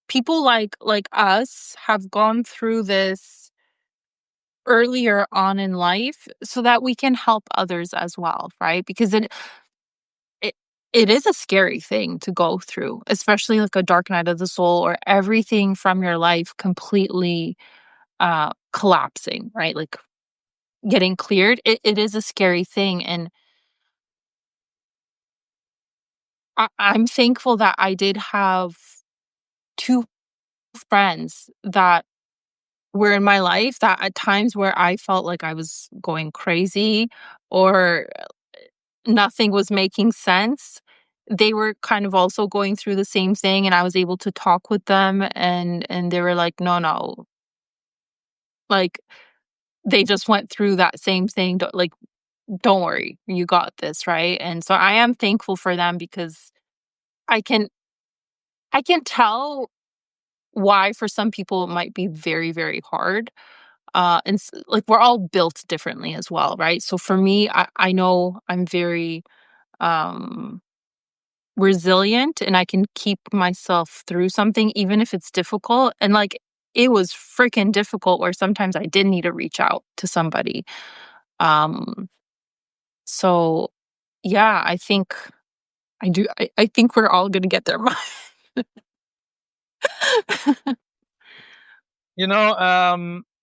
[SPEAKER 1] people like us have gone through this earlier on in life so that we can help others as well, right? Because it it is a scary thing to go through, especially like a dark night of the soul, or everything from your life completely collapsing, right? Like getting cleared. It is a scary thing, and I'm thankful that I did have two friends that were in my life, that at times where I felt like I was going crazy, or nothing was making sense, they were kind of also going through the same thing, and I was able to talk with them, and they were like, "No, no." Like, they just went through that same thing, like, "Don't worry, you got this," right? And so I am thankful for them, because I can I can tell why for some people it might be very, very hard. And like, we're all built differently as well, right? So for me, I know I'm very um resilient, and I can keep myself through something even if it's difficult. And like, it was freaking difficult where sometimes I did need to reach out to somebody. Um so yeah, I think we're all gonna get there.
[SPEAKER 2] You know,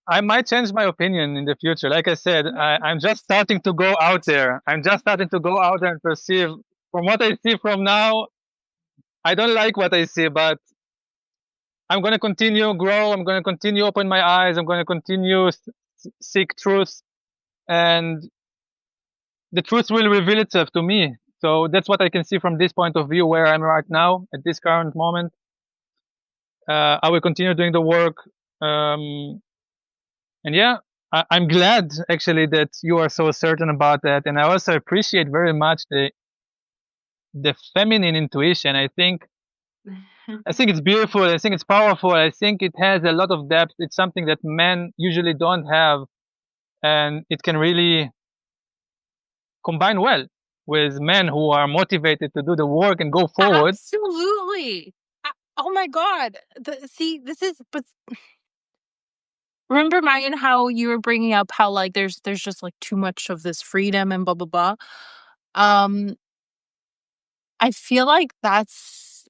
[SPEAKER 2] I might change my opinion in the future. Like I said, I'm just starting to go out there. I'm just starting to go out there and perceive. From what I see from now, I don't like what I see, but I'm going to continue grow. I'm going to continue open my eyes. I'm going to continue seek truth, and the truth will reveal itself to me. So that's what I can see from this point of view, where I'm right now at this current moment. I will continue doing the work. Um, And yeah, I'm glad actually that you are so certain about that. And I also appreciate very much the feminine intuition. I think it's beautiful. I think it's powerful. I think it has a lot of depth. It's something that men usually don't have, and it can really combine well with men who are motivated to do the work and go forward.
[SPEAKER 1] Absolutely. Oh my god. See, this is, but remember, Megan, how you were bringing up how, like, there's just, like, too much of this freedom and blah, blah, blah. Um, I feel like that's,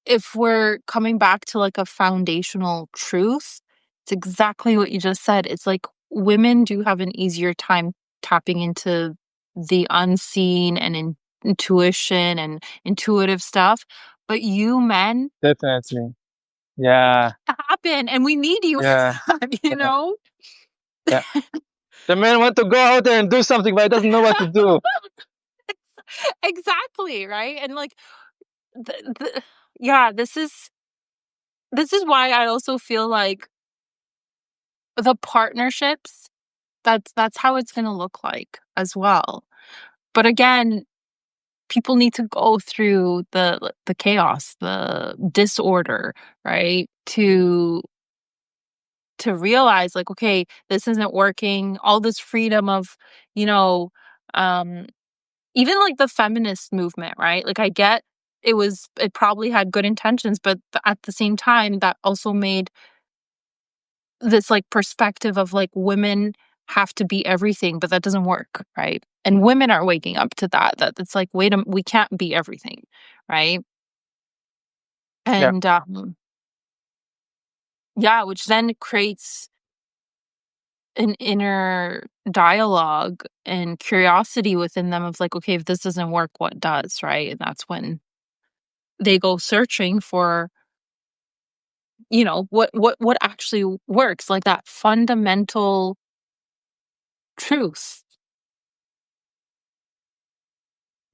[SPEAKER 1] if we're coming back to, like, a foundational truth, it's exactly what you just said. It's like women do have an easier time tapping into the unseen and intuition and intuitive stuff, but you men,
[SPEAKER 2] Definitely. Yeah.
[SPEAKER 1] happen, and we need you,
[SPEAKER 2] Yeah.
[SPEAKER 1] you
[SPEAKER 2] Yeah.
[SPEAKER 1] know?
[SPEAKER 2] Yeah. The man want to go out there and do something, but he doesn't know what to do.
[SPEAKER 1] Exactly, right? And, like, the yeah, this is why I also feel like the partnerships, that's how it's gonna look like as well. But again, people need to go through the chaos, the disorder, right? To realize, like, okay, this isn't working. All this freedom of, you know, Um, Even like the feminist movement, right? Like I get it probably had good intentions, but at the same time, that also made this like perspective of like women have to be everything, but that doesn't work, right? And women are waking up to that it's like, we can't be everything, right?
[SPEAKER 2] Yeah,
[SPEAKER 1] And yeah, which then creates an inner dialogue and curiosity within them of like, okay, if this doesn't work, what does, right? And that's when they go searching for, what actually works, like that fundamental truth,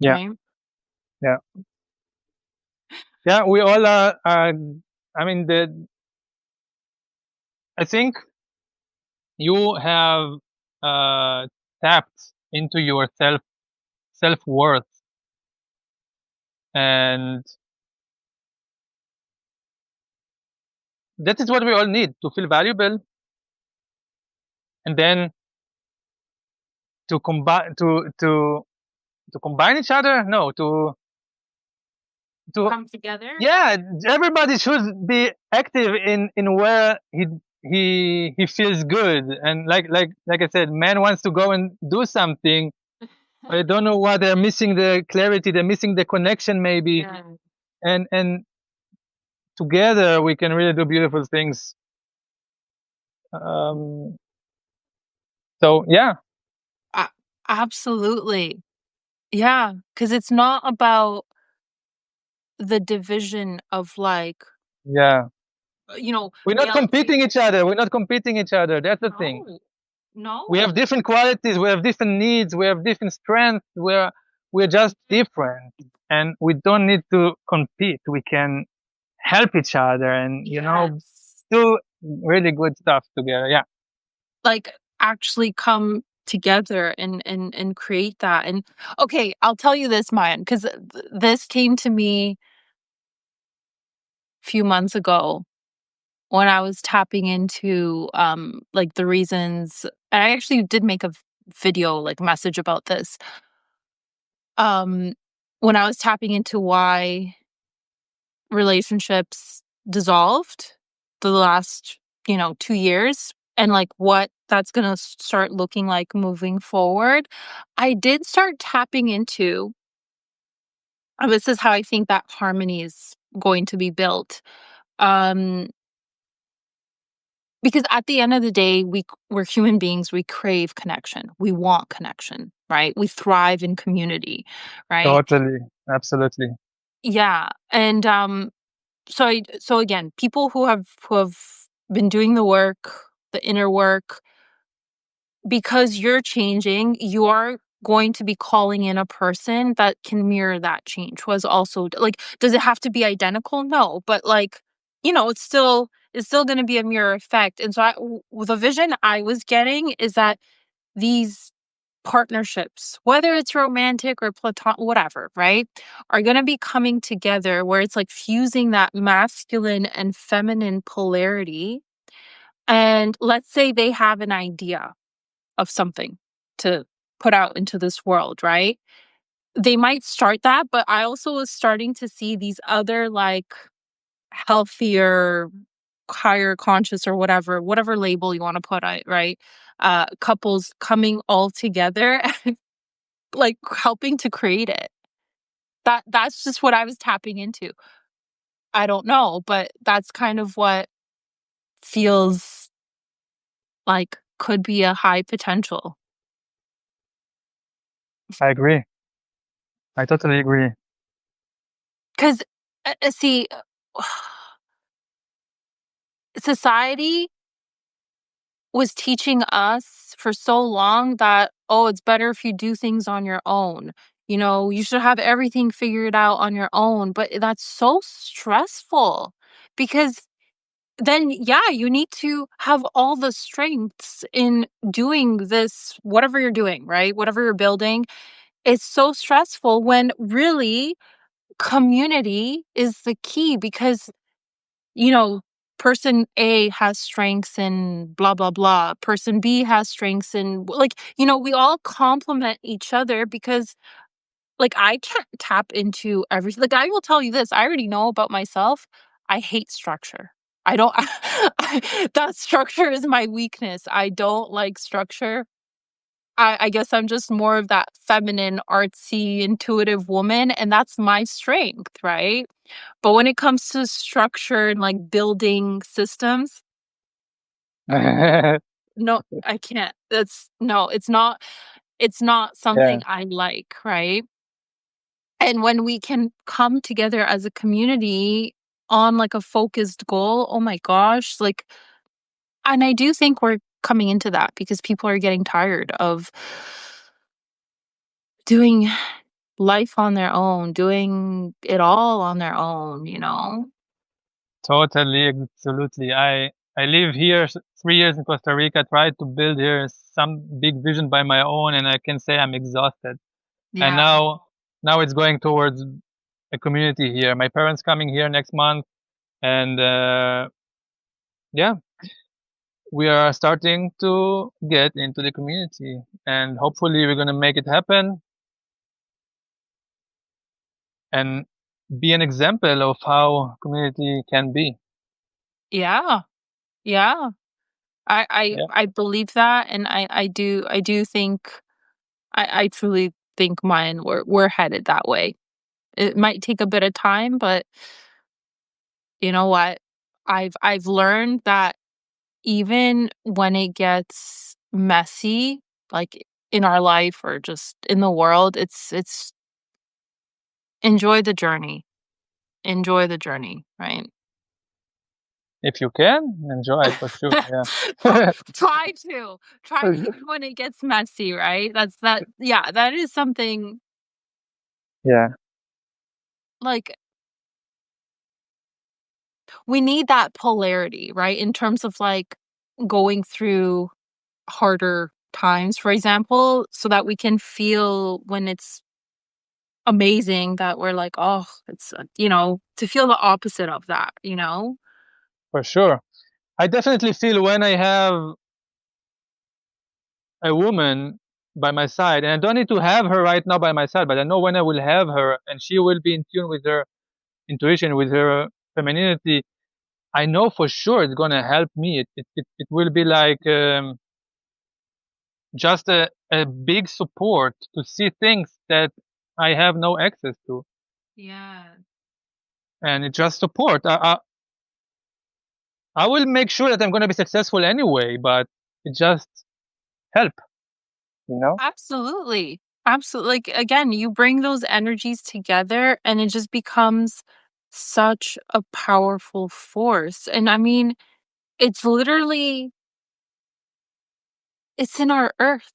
[SPEAKER 2] yeah,
[SPEAKER 1] right?
[SPEAKER 2] yeah, yeah. We all are. I mean, I think you have tapped into your self worth, and that is what we all need to feel valuable, and then to combine to combine each other. No, to
[SPEAKER 1] Come together.
[SPEAKER 2] yeah, everybody should be active in where he feels good, and like I said, man wants to go and do something, but I don't know why they're missing the clarity, they're missing the connection maybe,
[SPEAKER 1] Yeah.
[SPEAKER 2] and together we can really do beautiful things. um so yeah,
[SPEAKER 1] A Absolutely. Yeah, because it's not about the division of, like,
[SPEAKER 2] yeah, we're not
[SPEAKER 1] male
[SPEAKER 2] competing each other, we're not competing each other, that's the thing.
[SPEAKER 1] No,
[SPEAKER 2] We have
[SPEAKER 1] no.
[SPEAKER 2] different qualities, we have different needs, we have different strengths, we're just
[SPEAKER 1] Mhm.
[SPEAKER 2] different, and we don't need to compete. We can help each other and
[SPEAKER 1] Yes.
[SPEAKER 2] do really good stuff together. Yeah,
[SPEAKER 1] Like, actually come together and create that, and okay, I'll tell you this, Mayan, 'cause this came to me a few months ago when I was tapping into, like, the reasons, and I actually did make a video, like, message about this, um, when I was tapping into why relationships dissolved the last, 2 years, and, like, what that's gonna start looking like moving forward. I did start tapping into, this is how I think that harmony is going to be built, um, because at the end of the day, we're human beings, we crave connection, we want connection, right? We thrive in community, right?
[SPEAKER 2] totally, absolutely.
[SPEAKER 1] Yeah, and, so again, people who have been doing the work, the inner work, because you're changing, you are going to be calling in a person that can mirror that change, who has also like, does it have to be identical? No, but like, it's still going to be a mirror effect. And so the vision I was getting is that these partnerships, whether it's romantic or platonic, whatever, right, are going to be coming together where it's like fusing that masculine and feminine polarity. And let's say they have an idea of something to put out into this world, right? They might start that, but I also was starting to see these other like healthier, higher conscious or whatever label you want to put on it, right? Couples coming all together, like helping to create it. That's just what I was tapping into. I don't know, but that's kind of what feels like could be a high potential.
[SPEAKER 2] I agree. I totally agree.
[SPEAKER 1] 'Cause, see, society was teaching us for so long that, "Oh, it's better if you do things on your own." You should have everything figured out on your own, but that's so stressful because then, yeah, you need to have all the strengths in doing this, whatever you're doing, right? Whatever you're building. It's so stressful when really community is the key because, you know person A has strengths in blah blah blah. Person B has strengths in like, we all complement each other because like I can't tap into everything. Like I will tell you this, I already know about myself. I hate structure. I don't that structure is my weakness. I don't like structure. I guess I'm just more of that feminine, artsy, intuitive woman, and that's my strength, right? But when it comes to structure and like building systems, no, I can't. That's no, it's not
[SPEAKER 2] Yeah,
[SPEAKER 1] something I like, right? And when we can come together as a community on like a focused goal, oh my gosh, like, and I do think we're coming into that because people are getting tired of doing life on their own, doing it all on their own?
[SPEAKER 2] totally, absolutely. I live here 3 years in Costa Rica. Tried to build here some big vision by my own, and I can say I'm exhausted. And
[SPEAKER 1] Yeah.
[SPEAKER 2] now it's going towards a community here. My parents coming here next month, and yeah, we are starting to get into the community, and hopefully we're gonna make it happen and be an example of how community can be.
[SPEAKER 1] Yeah. Yeah. I I
[SPEAKER 2] Yeah,
[SPEAKER 1] I believe that, and I do think I truly think mine we're headed that way. It might take a bit of time, but you know what? I've learned that even when it gets messy, like in our life or just in the world, it's enjoy the journey. Enjoy the journey, right?
[SPEAKER 2] if you can enjoy it for sure.
[SPEAKER 1] Try
[SPEAKER 2] Yeah.
[SPEAKER 1] try even when it gets messy, right? Yeah, that is something
[SPEAKER 2] Yeah,
[SPEAKER 1] like we need that polarity, right? In terms of like going through harder times, for example, so that we can feel when it's amazing that we're like, oh, it's, to feel the opposite of that?
[SPEAKER 2] for sure. I definitely feel when I have a woman by my side, and I don't need to have her right now by my side, but I know when I will have her and she will be in tune with her intuition, with her femininity, I know for sure it's gonna help me. It will be like just a big support to see things that I have no access to,
[SPEAKER 1] Yeah.
[SPEAKER 2] and it just support. I will make sure that I'm gonna be successful anyway, but it just help, you know.
[SPEAKER 1] Absolutely. Absolutely. Like again, you bring those energies together and it just becomes such a powerful force. And I mean, it's literally it's in our earth.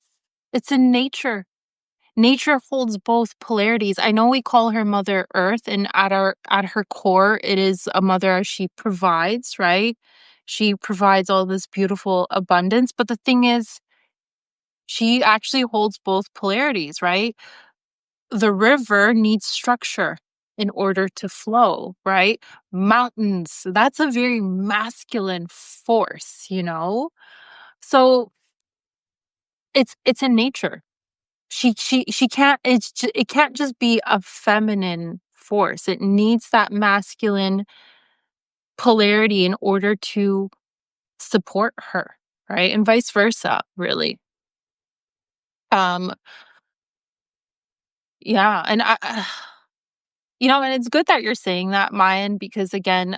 [SPEAKER 1] It's in nature. Nature holds both polarities. I know we call her Mother Earth, and at her core, it is a mother as she provides, right? She provides all this beautiful abundance. But the thing is, she actually holds both polarities, right? The river needs structure in order to flow, right? Mountains, that's a very masculine force. So it's in nature. She can't it can't just be a feminine force. It needs that masculine polarity in order to support her, right? And vice versa, really. Um yeah, and and it's good that you're saying that, Mayan, because again,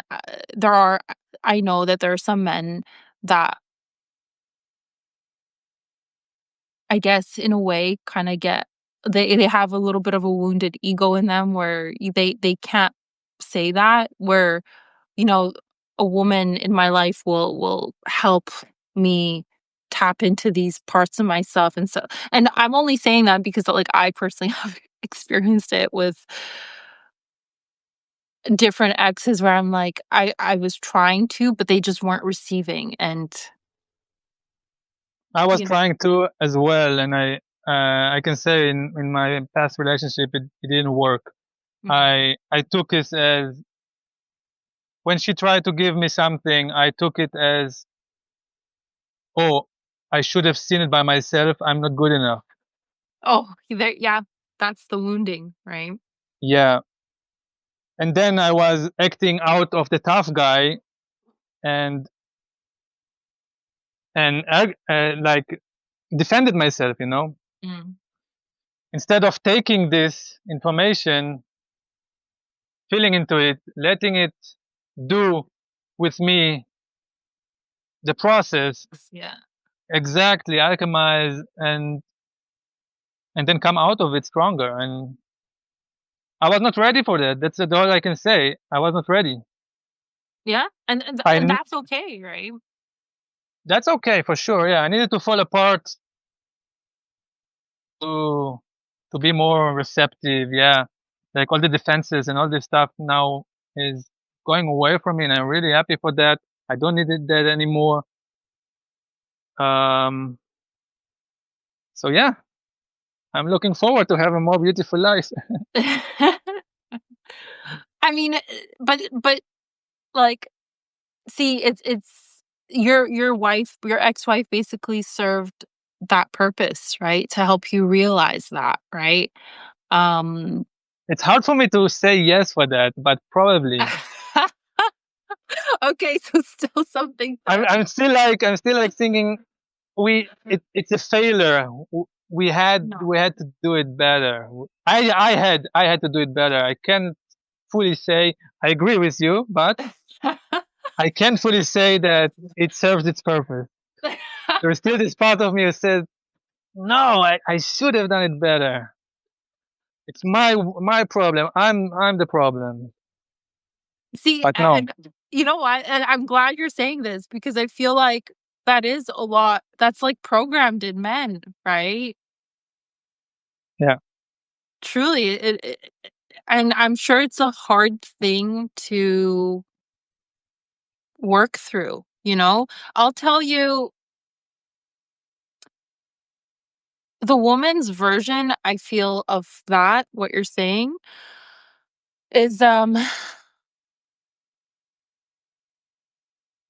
[SPEAKER 1] I know that there are some men that I guess in a way kind of they have a little bit of a wounded ego in them where they can't say that where you know, a woman in my life will help me tap into these parts of myself and I'm only saying that because like I personally have experienced it with different exes where I'm like I was trying to but they just weren't receiving and
[SPEAKER 2] I was
[SPEAKER 1] you know
[SPEAKER 2] trying to as well, and I can say in my past relationship it didn't work.
[SPEAKER 1] mhm.
[SPEAKER 2] I took it as when she tried to give me something, I took it as, oh, I should have seen it by myself. I'm not good enough.
[SPEAKER 1] Oh, there, yeah, that's the wounding, right?
[SPEAKER 2] Yeah. And then I was acting out of the tough guy and like defended myself,
[SPEAKER 1] Mm.
[SPEAKER 2] instead of taking this information, feeling into it, letting it do with me the process,
[SPEAKER 1] Yeah.
[SPEAKER 2] exactly alchemize and then come out of it stronger. And I was not ready for that. That's all I can say. I was not ready.
[SPEAKER 1] Yeah, and
[SPEAKER 2] I
[SPEAKER 1] that's okay, right?
[SPEAKER 2] That's okay for sure. Yeah, I needed to fall apart to to be more receptive. Yeah, like all the defenses and all this stuff now is going away from me, and I'm really happy for that. I don't need that anymore. Um, so yeah, I'm looking forward to have a more beautiful life.
[SPEAKER 1] I mean, but, like, see, it's your wife, your ex-wife basically served that purpose, right? To help you realize that, right? Um
[SPEAKER 2] It's hard for me to say yes for that, but probably
[SPEAKER 1] Okay, so still something to
[SPEAKER 2] I'm still like thinking it's a failure. We had
[SPEAKER 1] no.
[SPEAKER 2] we had to do it better. I had to do it better. I can't fully say I agree with you, but I can't fully say that it serves its purpose. There's still this part of me who says, no, I should have done it better. It's my problem. I'm the problem.
[SPEAKER 1] See,
[SPEAKER 2] But no,
[SPEAKER 1] and you know what? And I'm glad you're saying this because I feel like that is a lot that's, like, programmed in men, right?
[SPEAKER 2] yeah,
[SPEAKER 1] Truly, and I'm sure it's a hard thing to work through, you know? I'll tell you, the woman's version, I feel, of that, what you're saying, is,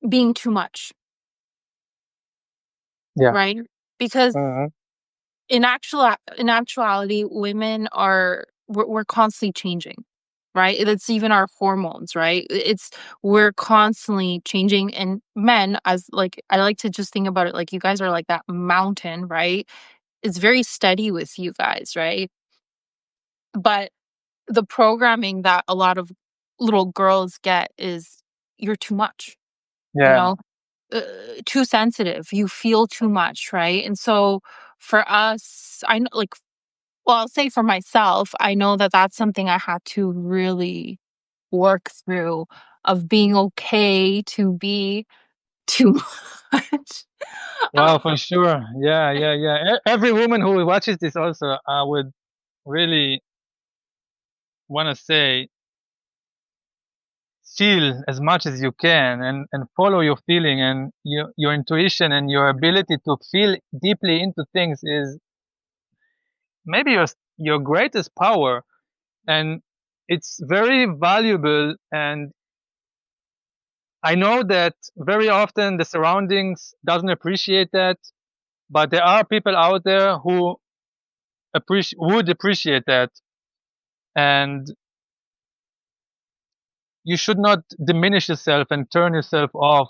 [SPEAKER 1] being too much,
[SPEAKER 2] yeah,
[SPEAKER 1] right? Because
[SPEAKER 2] mhm,
[SPEAKER 1] in actuality, women are we're constantly changing, right? It's even our hormones, right? It's we're constantly changing, and men, as like I like to just think about it like you guys are like that mountain, right? It's very steady with you guys, right? But the programming that a lot of little girls get is you're too much, you
[SPEAKER 2] yeah,
[SPEAKER 1] know, uh, too sensitive. You feel too much, right? And so for us, I know, like, well, I'll say for myself, I know that that's something I had to really work through of being okay to be too much.
[SPEAKER 2] wow, for sure. Yeah, yeah, yeah. Every woman who watches this also, I would really want to say, feel as much as you can and follow your feeling and your intuition and your ability to feel deeply into things is maybe your greatest power, and it's very valuable. And I know that very often the surroundings doesn't appreciate that, but there are people out there who would appreciate that. And you should not diminish yourself and turn yourself off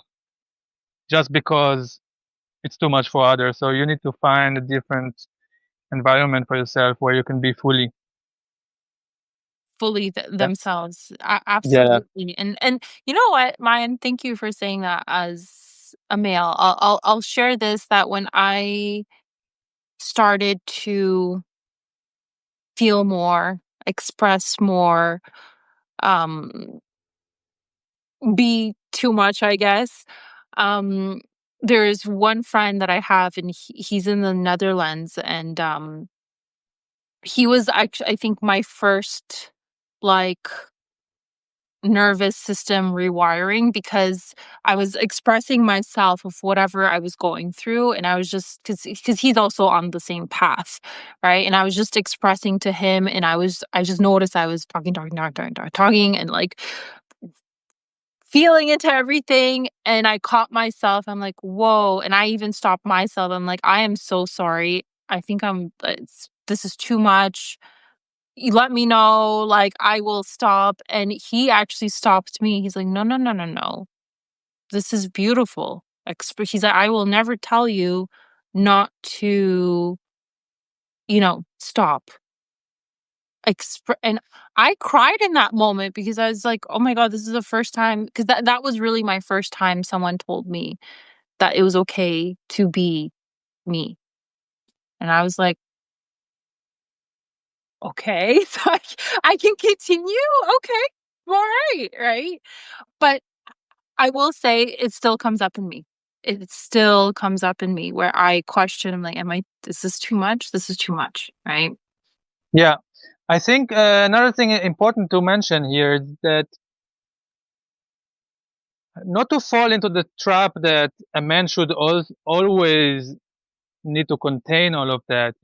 [SPEAKER 2] just because it's too much for others. So you need to find a different environment for yourself where you can be fully.
[SPEAKER 1] Fully
[SPEAKER 2] Yeah.
[SPEAKER 1] themselves.
[SPEAKER 2] Yeah.
[SPEAKER 1] Absolutely. And you know what, Mayan, thank you for saying that as a male. I'll share this that when I started to feel more, express more, um, be too much, I guess. Um, there's one friend that I have, and he's in the Netherlands, and he was actually, I think, my first like nervous system rewiring because I was expressing myself of whatever I was going through, and I was just because he's also on the same path, right? And I was just expressing to him, and I just noticed I was talking, and like feeling into everything, and I caught myself. I'm like, "Whoa," and I even stopped myself. I'm like, "I am so sorry. I think this is too much. You let me know, like, I will stop." And he actually stopped me. He's like, "No, no, no, no, no. This is beautiful." He's like, "I will never tell you not to, stop." And I cried in that moment because I was like, "Oh my god, this is the first time," because that was really my first time someone told me that it was okay to be me. And I was like, "Okay, so I can continue? Okay. Alright." Right? But I will say it still comes up in me. It still comes up in me where I question, I'm like, is this too much? This is too much, right?
[SPEAKER 2] Yeah. I think another thing important to mention here is that not to fall into the trap that a man should always need to contain all of that.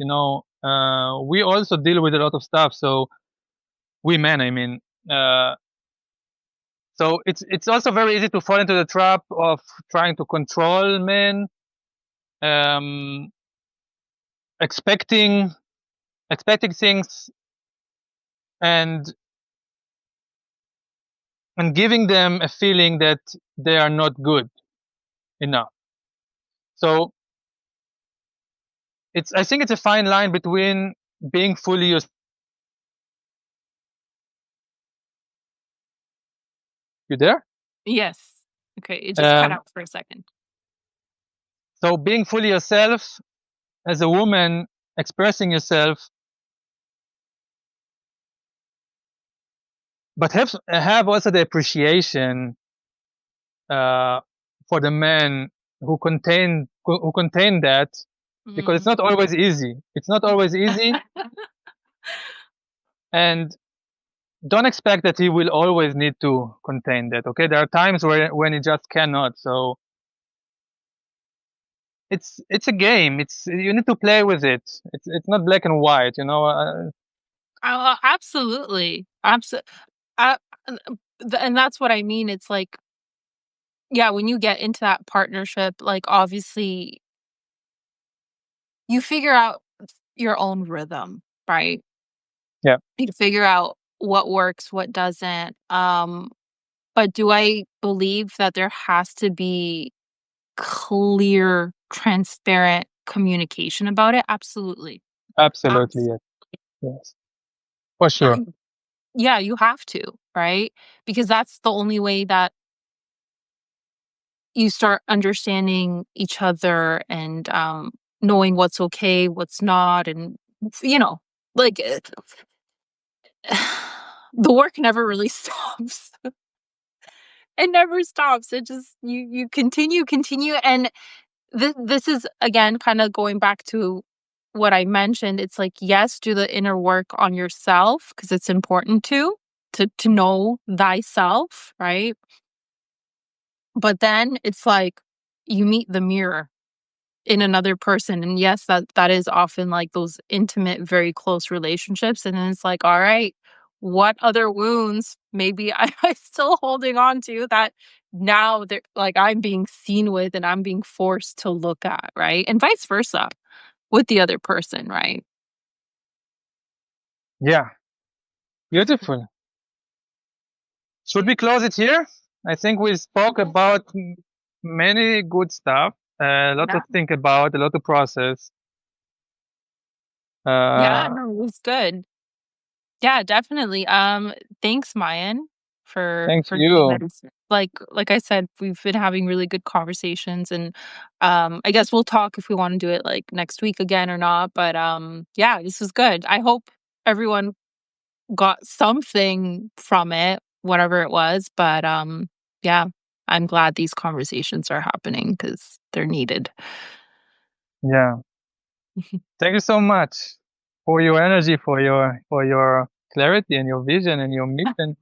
[SPEAKER 2] We also deal with a lot of stuff. So we men, I mean, uh, so it's also very easy to fall into the trap of trying to control men, um, expecting expecting things and giving them a feeling that they are not good enough. So I think it's a fine line between being fully yourself. You there?
[SPEAKER 1] Yes. Okay, it just cut
[SPEAKER 2] Um,
[SPEAKER 1] out for a second.
[SPEAKER 2] so being fully yourself as a woman, expressing yourself, but have also the appreciation uh, for the men who contain that, because it's
[SPEAKER 1] Mm.
[SPEAKER 2] not always easy. It's not always easy, and don't expect that he will always need to contain that. Okay, there are times when he just cannot. So it's a game. It's You need to play with it. It's not black and white.
[SPEAKER 1] Absolutely. Uh, and that's what I mean. It's like, yeah, when you get into that partnership, like, obviously, you figure out your own rhythm, right?
[SPEAKER 2] Yeah,
[SPEAKER 1] You figure out what works, what doesn't. But do I believe that there has to be clear, transparent communication about it? Absolutely.
[SPEAKER 2] absolutely.
[SPEAKER 1] Abs
[SPEAKER 2] Yes, yes, for
[SPEAKER 1] Yeah,
[SPEAKER 2] sure.
[SPEAKER 1] yeah, you have to, right? Because that's the only way that you start understanding each other and, knowing what's okay, what's not, and, you know, like, the work never really stops. It never stops. It just you continue, and this is, again, kinda going back to what I mentioned. It's like, yes, do the inner work on yourself because it's important to know thyself, right? But then it's like you meet the mirror in another person, and yes, that is often, like, those intimate, very close relationships, and then it's like, "Alright, what other wounds maybe I still holding on to that now they're like, I'm being seen with and I'm being forced to look at," right? And vice versa with the other person, right?
[SPEAKER 2] Yeah, beautiful. Should we close it here? I think we spoke about many good stuff, a lot to
[SPEAKER 1] Yeah.
[SPEAKER 2] think about, a lot to process.
[SPEAKER 1] Yeah,
[SPEAKER 2] Uh,
[SPEAKER 1] no, it was good. Yeah, definitely. Thanks, Mayan,
[SPEAKER 2] Thanks
[SPEAKER 1] for doing
[SPEAKER 2] you.
[SPEAKER 1] this. Like I said, we've been having really good conversations, and I guess we'll talk if we want to do it like next week again or not. But yeah, this was good. I hope everyone got something from it, whatever it was. But yeah, I'm glad these conversations are happening because they're needed.
[SPEAKER 2] Yeah. Thank you so much for your energy, for your clarity and your vision and your mission.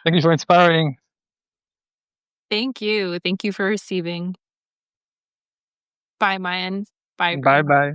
[SPEAKER 2] Thank you for inspiring.
[SPEAKER 1] Thank you. Thank you for receiving. Bye, Mayan. Bye,
[SPEAKER 2] Bye
[SPEAKER 1] everyone.
[SPEAKER 2] bye.